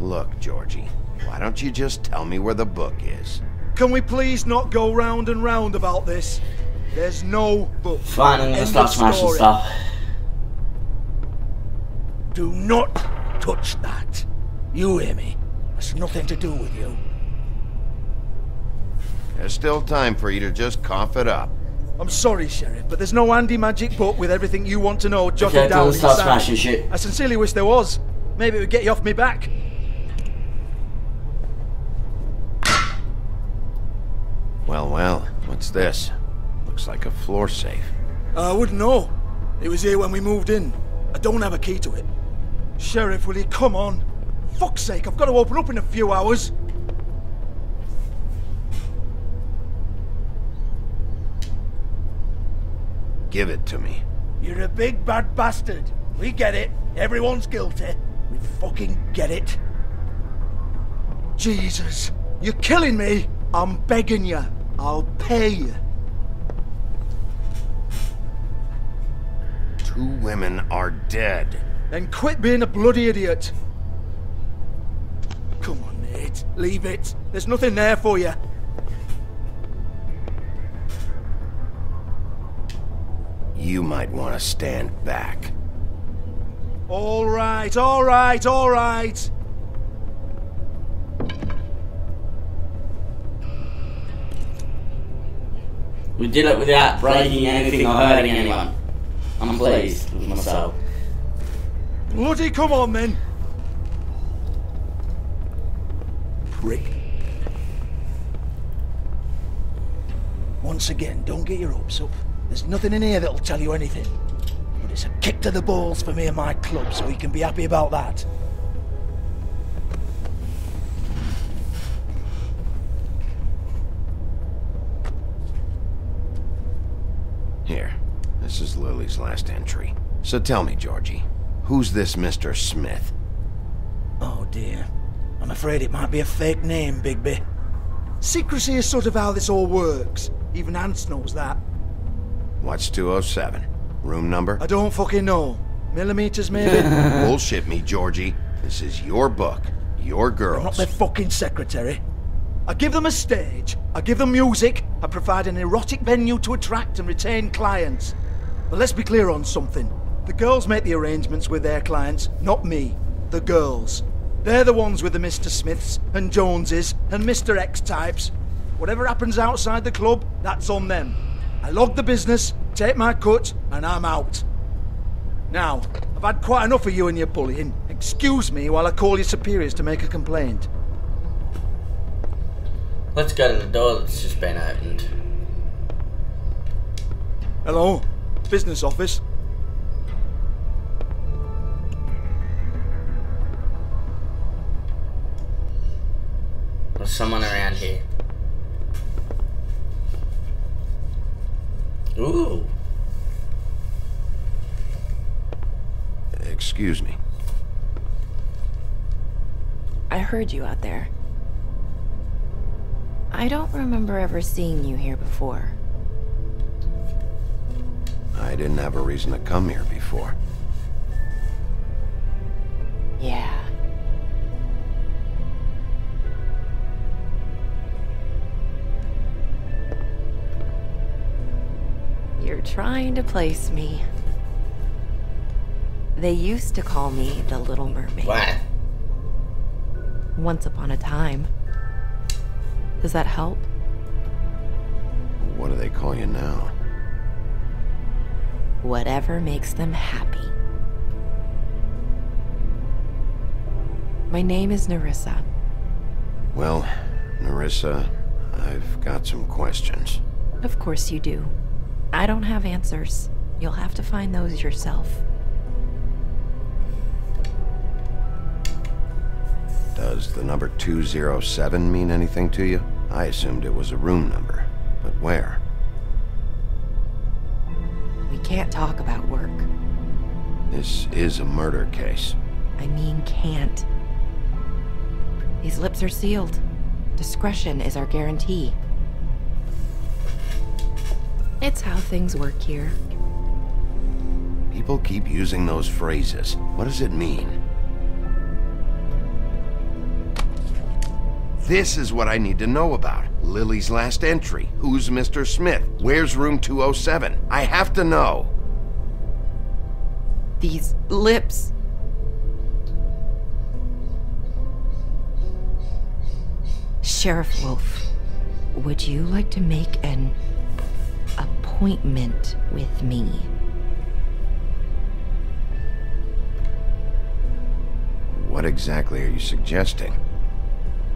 Look, Georgie, why don't you just tell me where the book is? Can we please not go round and round about this? There's no book. Fine, I'm gonna start smashing stuff. Do not touch that. You hear me? It's nothing to do with you. There's still time for you to just cough it up. I'm sorry, Sheriff, but there's no handy magic book with everything you want to know jotted Okay, down don't start inside. smashing shit. I sincerely wish there was. Maybe it would get you off me back. Well, what's this? Looks like a floor safe. I wouldn't know. It was here when we moved in. I don't have a key to it. Sheriff, will you come on? Fuck's sake, I've got to open up in a few hours. Give it to me. You're a big bad bastard. We get it. Everyone's guilty. We fucking get it. Jesus, you're killing me. I'm begging you. I'll pay you. 2 women are dead. Then quit being a bloody idiot. Come on, mate. Leave it. There's nothing there for you. You might want to stand back. All right, all right, all right. We did it without breaking anything or hurting anyone. I'm pleased with myself. Bloody come on, then. Prick. Once again, don't get your hopes up. There's nothing in here that'll tell you anything. But it's a kick to the balls for me and my club, so you can be happy about that. Here, this is Lily's last entry. So tell me, Georgie, who's this Mr. Smith? Oh dear. I'm afraid it might be a fake name, Bigby. Secrecy is sort of how this all works. Even Hans knows that. What's 207? Room number? I don't fucking know. Millimeters, maybe? Bullshit me, Georgie. This is your book. Your girls. I'm not their fucking secretary. I give them a stage. I give them music. I provide an erotic venue to attract and retain clients. But let's be clear on something. The girls make the arrangements with their clients, not me. The girls. They're the ones with the Mr. Smiths and Joneses and Mr. X types. Whatever happens outside the club, that's on them. I log the business, take my cut, and I'm out. Now, I've had quite enough of you and your bullying. Excuse me while I call your superiors to make a complaint. Let's go to the door that's just been opened. Hello? Business office? There's someone around here. Ooh. Excuse me. I heard you out there. I don't remember ever seeing you here before. I didn't have a reason to come here before. Yeah. You're trying to place me. They used to call me the Little Mermaid. What? Once upon a time. Does that help? What do they call you now? Whatever makes them happy. My name is Nerissa. Well, Nerissa, I've got some questions. Of course you do. I don't have answers. You'll have to find those yourself. Does the number 207 mean anything to you? I assumed it was a room number, but where? We can't talk about work. This is a murder case. I mean can't. These lips are sealed. Discretion is our guarantee. It's how things work here. People keep using those phrases. What does it mean? This is what I need to know about. Lily's last entry. Who's Mr. Smith? Where's room 207? I have to know. These lips. Sheriff Wolf, would you like to make an appointment with me? What exactly are you suggesting?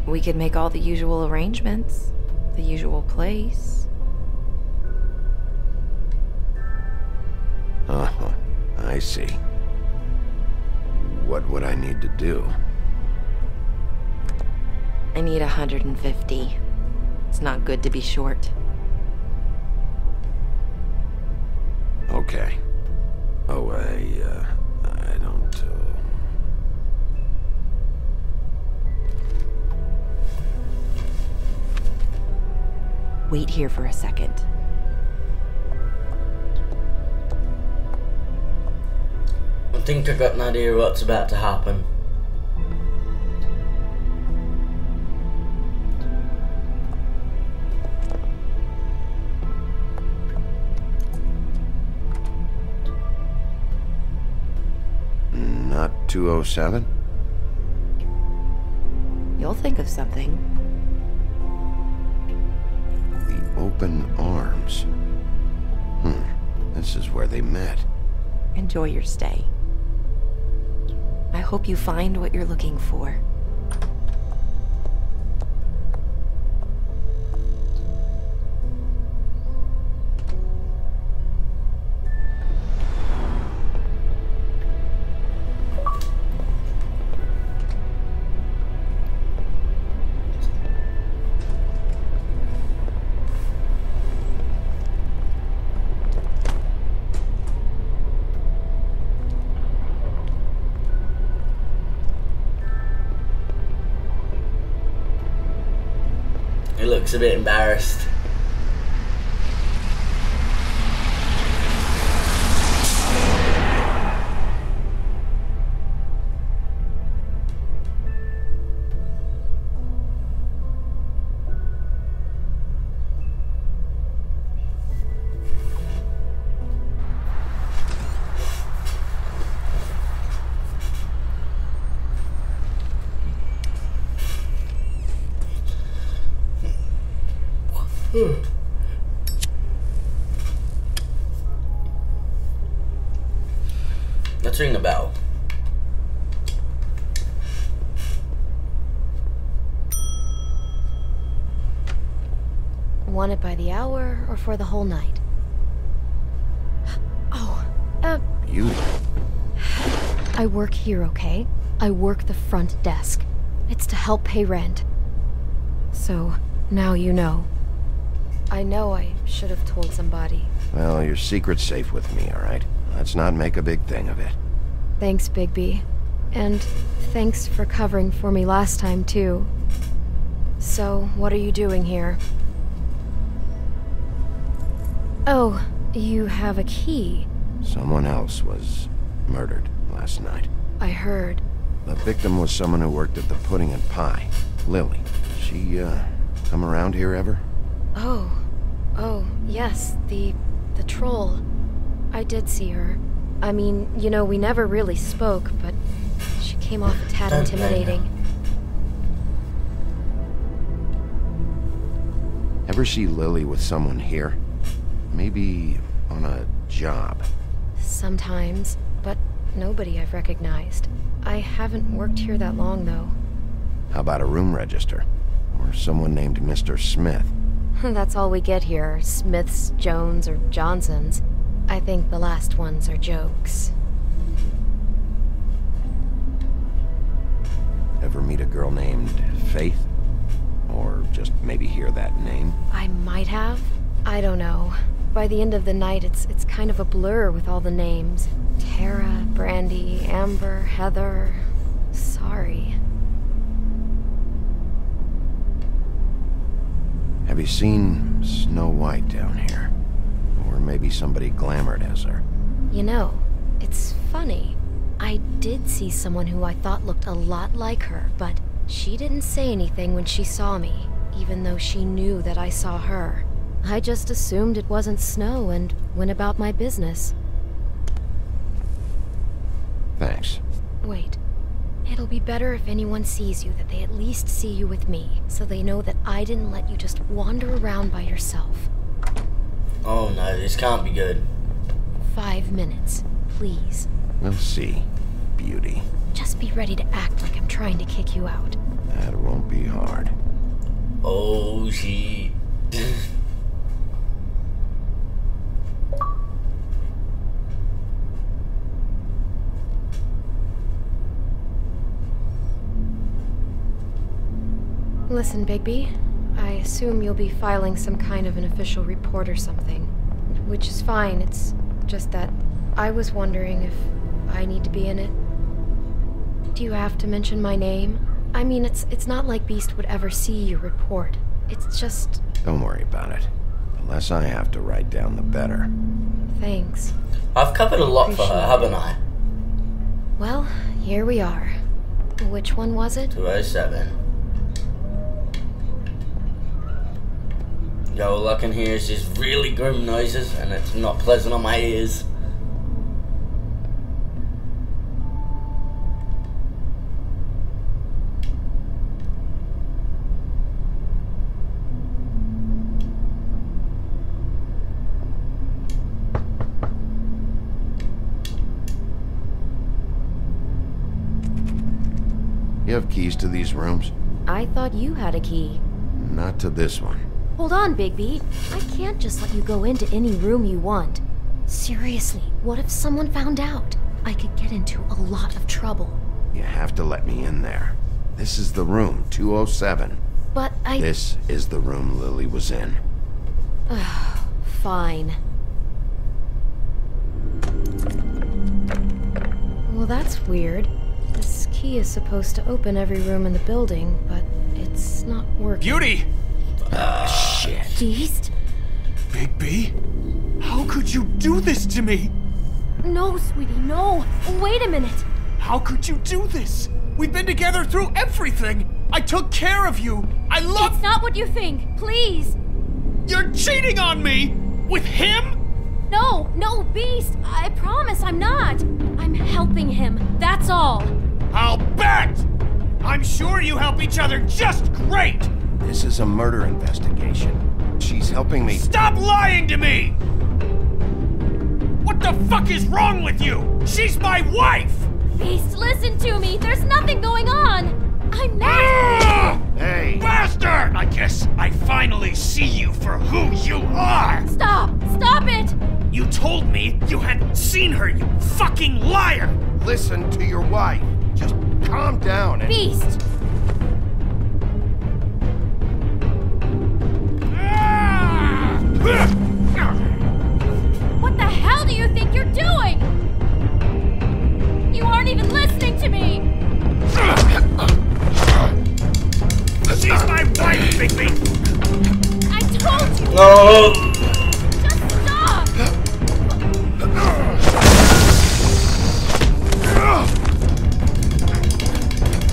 We could make all the usual arrangements. The usual place. Uh-huh. I see. What would I need to do? I need 150. It's not good to be short. Okay. Oh, I don't, Wait here for a second. I think I got an idea what's about to happen. Not 207? You'll think of something. The open arms. This is where they met. Enjoy your stay. I hope you find what you're looking for. He looks a bit embarrassed. Let's ring a bell. Want it by the hour or for the whole night? Oh, You? I work here, okay? I work the front desk. It's to help pay rent. So, now you know. I know I should have told somebody. Well, your secret's safe with me, alright? Let's not make a big thing of it. Thanks, Bigby. And thanks for covering for me last time, too. So, what are you doing here? Oh, you have a key. Someone else was murdered last night. I heard. The victim was someone who worked at the Pudding and Pie. Lily. She, come around here ever? Oh, yes, the troll. I did see her. I mean, you know, we never really spoke, but she came off a tad intimidating. Ever see Lily with someone here? Maybe on a job. Sometimes, but nobody I've recognized. I haven't worked here that long, though. How about a room register? Or someone named Mr. Smith? That's all we get here, Smiths, Jones, or Johnsons. I think the last ones are jokes. Ever meet a girl named Faith? Or just maybe hear that name? I might have. I don't know. By the end of the night, it's kind of a blur with all the names. Tara, Brandy, Amber, Heather... Sorry. Have you seen Snow White down here? Or maybe somebody glamored as her? You know, it's funny. I did see someone who I thought looked a lot like her, but she didn't say anything when she saw me, even though she knew that I saw her. I just assumed it wasn't Snow and went about my business. Thanks. Wait. It'll be better if anyone sees you that they at least see you with me, so they know that I didn't let you just wander around by yourself. Oh no, this can't be good. 5 minutes, please. We'll see, beauty. Just be ready to act like I'm trying to kick you out. That won't be hard. Oh, she... Listen, Bigby, I assume you'll be filing some kind of an official report or something. Which is fine, it's Just that I was wondering if I need to be in it. Do you have to mention my name? I mean, it's not like Beast would ever see your report. It's just... Don't worry about it. The less I have to write down, the better. Thanks. I've covered a lot for her, haven't I? Well, here we are. Which one was it? 207. Yo, all I can hear is these really grim noises, and it's not pleasant on my ears. You have keys to these rooms? I thought you had a key. Not to this one. Hold on, Bigby. I can't just let you go into any room you want. Seriously, what if someone found out? I could get into a lot of trouble. You have to let me in there. This is the room, 207. But This is the room Lily was in. Fine. Well, that's weird. This key is supposed to open every room in the building, but it's not working. Beauty! Shit. Beast? Bigby? How could you do this to me? No, sweetie, no. Wait a minute. How could you do this? We've been together through everything. I took care of you. I love... It's not what you think. Please. You're cheating on me! With him? No, Beast. I promise I'm not. I'm helping him. That's all. I'll bet! I'm sure you help each other just great! This is a murder investigation. She's helping me... Stop lying to me! What the fuck is wrong with you? She's my wife! Beast, listen to me. There's nothing going on. I'm not... Hey! Bastard! I guess I finally see you for who you are! Stop! Stop it! You told me you hadn't seen her, you fucking liar! Listen to your wife. Just calm down and... Beast! What the hell do you think you're doing? You aren't even listening to me! She's my wife, Bigby! I told you! No! Just stop!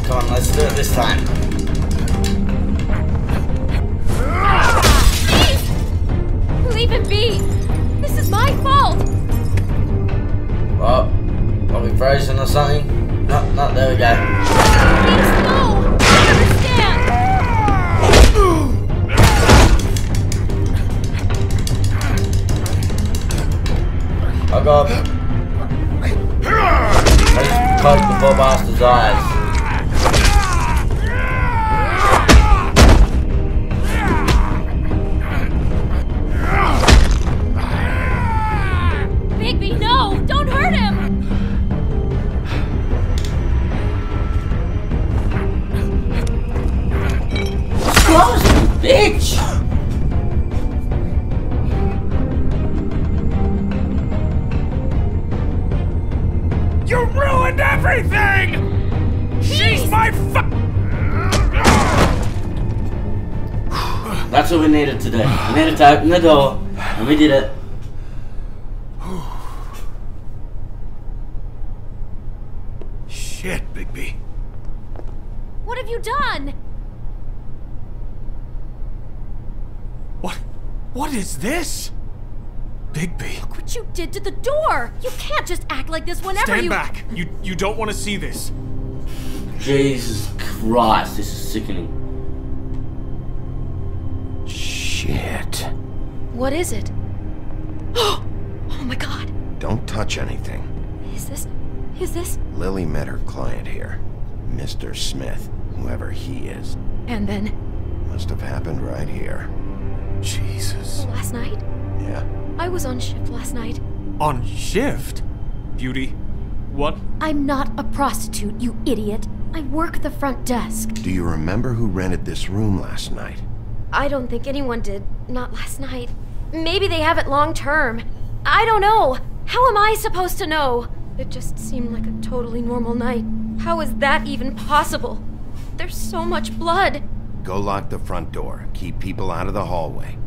Come on, let's do it this time. Please! Leave it be! This is my fault! Well, are we frozen or something? No, there we go. Please, no! I understand! I got... Let's poke the poor bastard's eyes. Bigby, no! Don't hurt him! Close, bitch! You ruined everything! She's my That's what we needed to do. We needed to open the door, and we did it. Shit, Bigby. What have you done? What is this? Bigby. Look what you did to the door! You can't just act like this whenever Stand back! You don't want to see this. Jesus Christ, this is sickening. Shit. What is it? Oh my god. Don't touch anything. Is this? Lily met her client here. Mr. Smith, whoever he is. And then? Must have happened right here. Jesus. Last night? Yeah. I was on shift last night. On shift? Beauty, what? I'm not a prostitute, you idiot. I work the front desk. Do you remember who rented this room last night? I don't think anyone did. Not last night. Maybe they have it long term. I don't know. How am I supposed to know? It just seemed like a totally normal night. How is that even possible? There's so much blood. Go lock the front door. Keep people out of the hallway.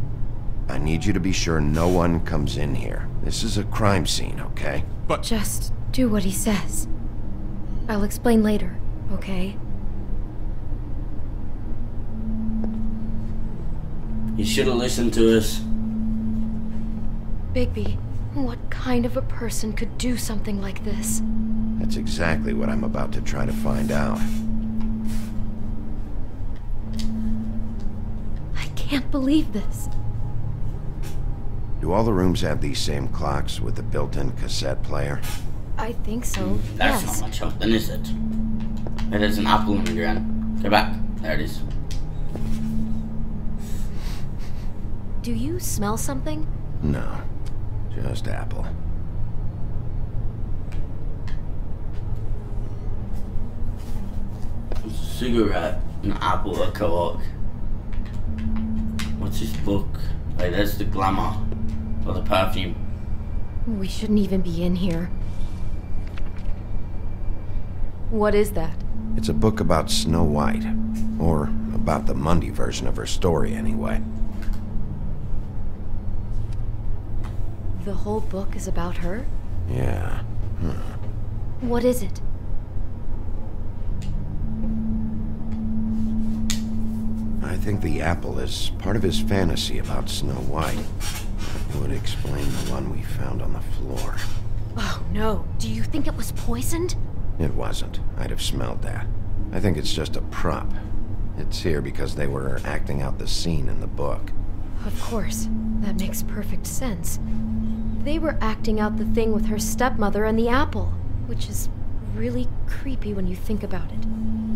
I need you to be sure no one comes in here. This is a crime scene, okay? But just do what he says. I'll explain later, okay? You should have listened to us. Bigby, what kind of a person could do something like this? That's exactly what I'm about to try to find out. I can't believe this. Do all the rooms have these same clocks with the built-in cassette player? I think so, That's yes. not much help, then, is it? It is an apple in the ground. Go back. There it is. Do you smell something? No. Just apple. Cigarette, an apple, a Coke. What's this book? Wait, there's the glamour. Or the perfume. We shouldn't even be in here. What is that? It's a book about Snow White. Or about the Mundy version of her story, anyway. The whole book is about her? Yeah. What is it? I think the apple is part of his fantasy about Snow White. It would explain the one we found on the floor. Oh no, do you think it was poisoned? It wasn't. I'd have smelled that. I think it's just a prop. It's here because they were acting out the scene in the book. Of course. That makes perfect sense. They were acting out the thing with her stepmother and the apple, which is really creepy when you think about it.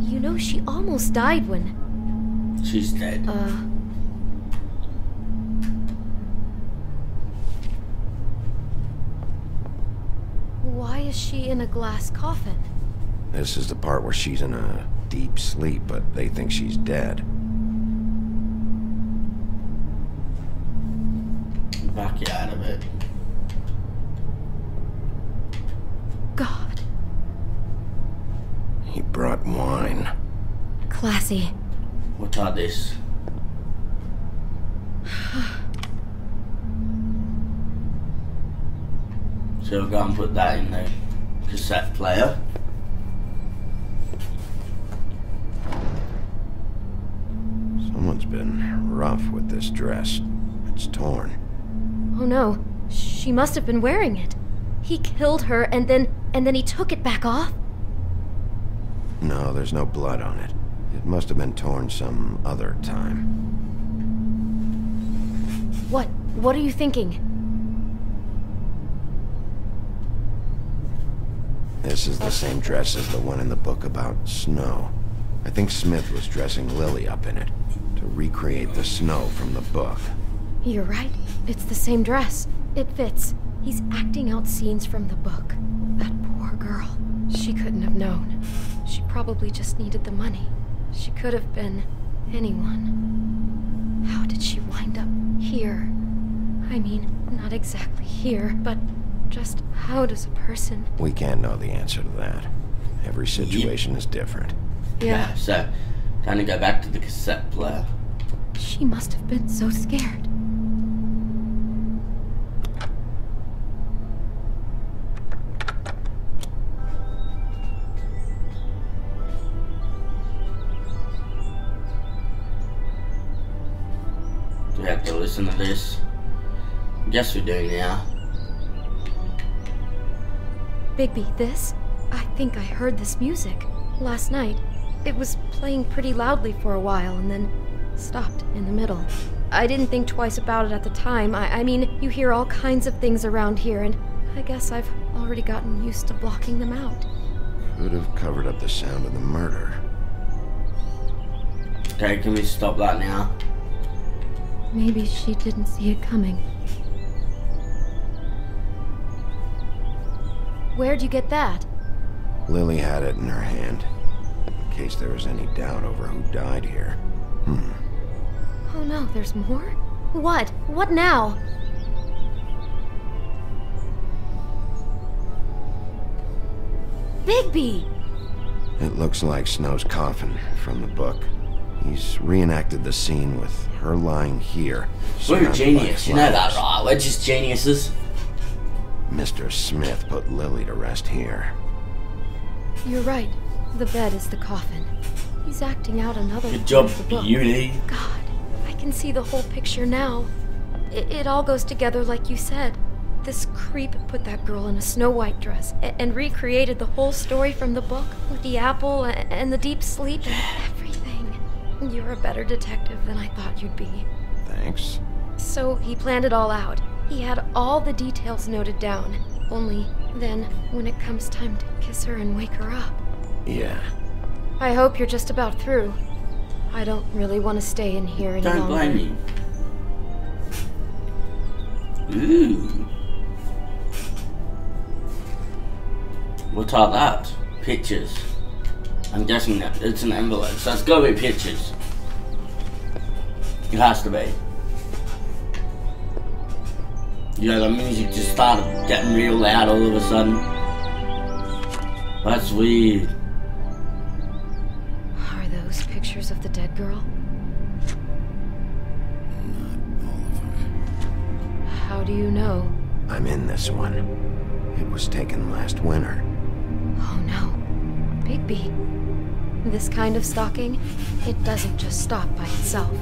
You know, she almost died when... She's dead. Why is she in a glass coffin? This is the part where she's in a deep sleep, but they think she's dead. Back you out of it. God. He brought wine. Classy. What are this? So we'll go and put that in the cassette player. Someone's been rough with this dress. It's torn. Oh no, she must have been wearing it. He killed her and then he took it back off? No, there's no blood on it. It must have been torn some other time. What are you thinking? This is the same dress as the one in the book about snow. I think Smith was dressing Lily up in it to recreate the snow from the book. You're right. It's the same dress. It fits. He's acting out scenes from the book. That poor girl. She couldn't have known. She probably just needed the money. She could have been anyone. How did she wind up here? I mean, not exactly here, but just how does a person... We can't know the answer to that. Every situation is different. Yeah. So, time to go back to the cassette player. She must have been so scared. Do we have to listen to this? Guess we do now. Bigby, this? I think I heard this music last night. It was playing pretty loudly for a while and then stopped in the middle. I didn't think twice about it at the time. I mean, you hear all kinds of things around here, and I guess I've already gotten used to blocking them out. Could have covered up the sound of the murder. Okay, can we stop that now? Maybe she didn't see it coming. Where'd you get that? Lily had it in her hand, in case there was any doubt over who died here. Oh no, there's more? What? What now? Bigby! It looks like Snow's coffin from the book. He's reenacted the scene with her lying here. We're a genius, you know that, right? We're just geniuses. Mr. Smith put Lily to rest here. You're right. The bed is the coffin. He's acting out another Good job, part of the book. beauty. God, I can see the whole picture now. It all goes together like you said. This creep put that girl in a Snow White dress and recreated the whole story from the book with the apple and the deep sleep and everything. You're a better detective than I thought you'd be. Thanks. So he planned it all out. He had all the details noted down. Only then, when it comes time to kiss her and wake her up. Yeah. I hope you're just about through. I don't really want to stay in here any longer. Don't blame me. Ooh. What's all that? Pictures. I'm guessing that it's an envelope, so it's gotta be pictures. It has to be. Yeah, the music just started getting real loud all of a sudden. That's weird. Are those pictures of the dead girl? Not all of them. How do you know? I'm in this one. It was taken last winter. Oh no. Bigby. This kind of stalking, it doesn't just stop by itself.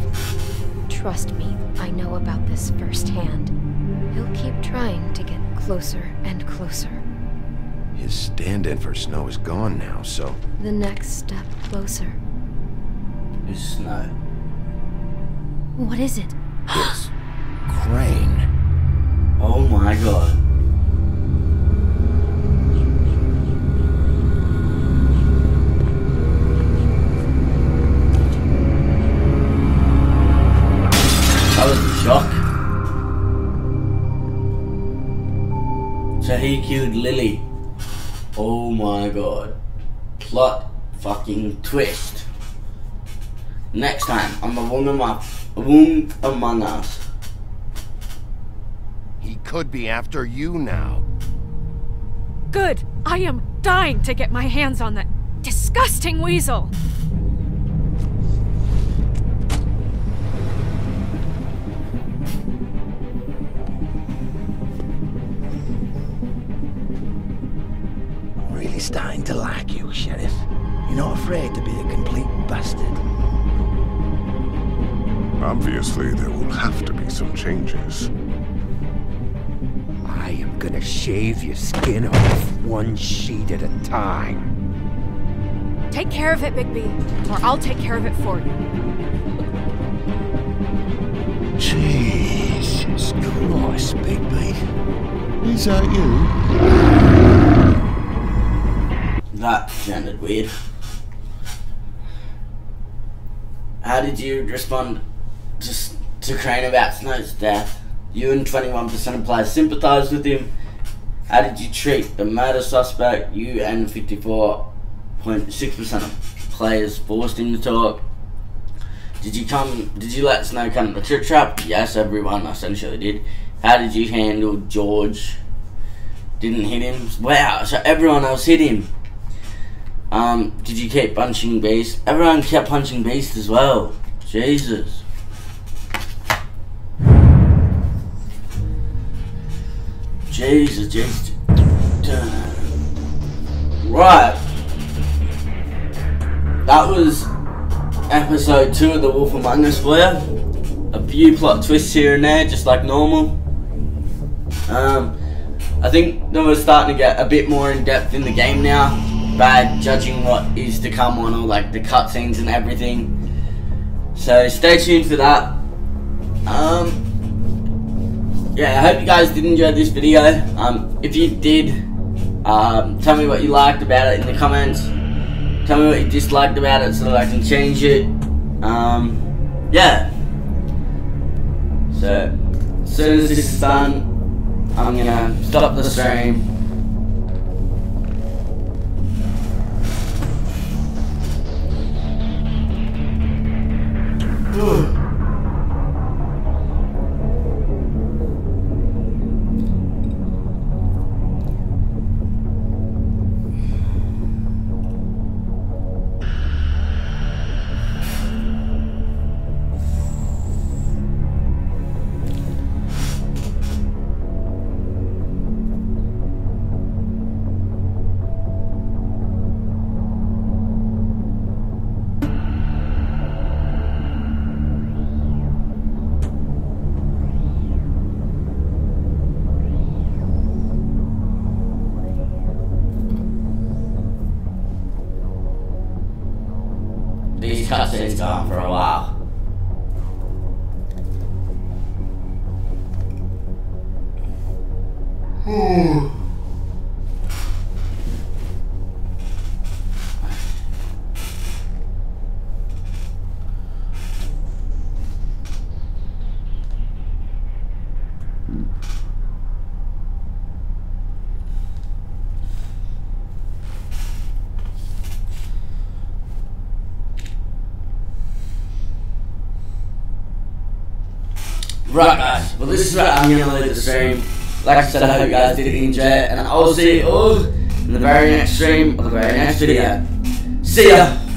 Trust me, I know about this firsthand. He'll keep trying to get closer and closer. His stand-in for Snow is gone now, so... The next step closer. Is Snow. What is it? It's... Crane. Oh my god. That was a shock. So he killed Lily. Oh my god. Plot fucking twist. Next time on the Womb Among Us. He could be after you now. Good. I am dying to get my hands on that disgusting weasel. Really starting to like you, Sheriff. You're not afraid to be a complete bastard. Obviously, there will have to be some changes. I am gonna shave your skin off one sheet at a time. Take care of it, Bigby, or I'll take care of it for you. Jesus Christ, Bigby. Is that you? That sounded weird. How did you respond to Crane about Snow's death? You and 21% of players sympathised with him. How did you treat the murder suspect? You and 54.6% of players forced him to talk. Did you let Snow come to the trick trap? Yes, everyone essentially did. How did you handle George? Didn't hit him? Wow, so everyone else hit him. Did you keep punching Beast? Everyone kept punching Beast as well. Jesus. Jesus. Right. That was episode 2 of The Wolf Among Us for you. A few plot twists here and there, just like normal. I think that we're starting to get a bit more in depth in the game now. Bad judging what is to come on all like the cutscenes and everything. So stay tuned for that. Yeah, I hope you guys did enjoy this video. If you did, tell me what you liked about it in the comments. Tell me what you disliked about it so that I can change it. Yeah. So as soon as this is done, I'm gonna stop the stream. he's gone for a while. Right guys, well this is where I'm going to leave the stream. Like I said, I hope you guys did enjoy it, and I'll see you all in the very next stream or the very next video. See ya!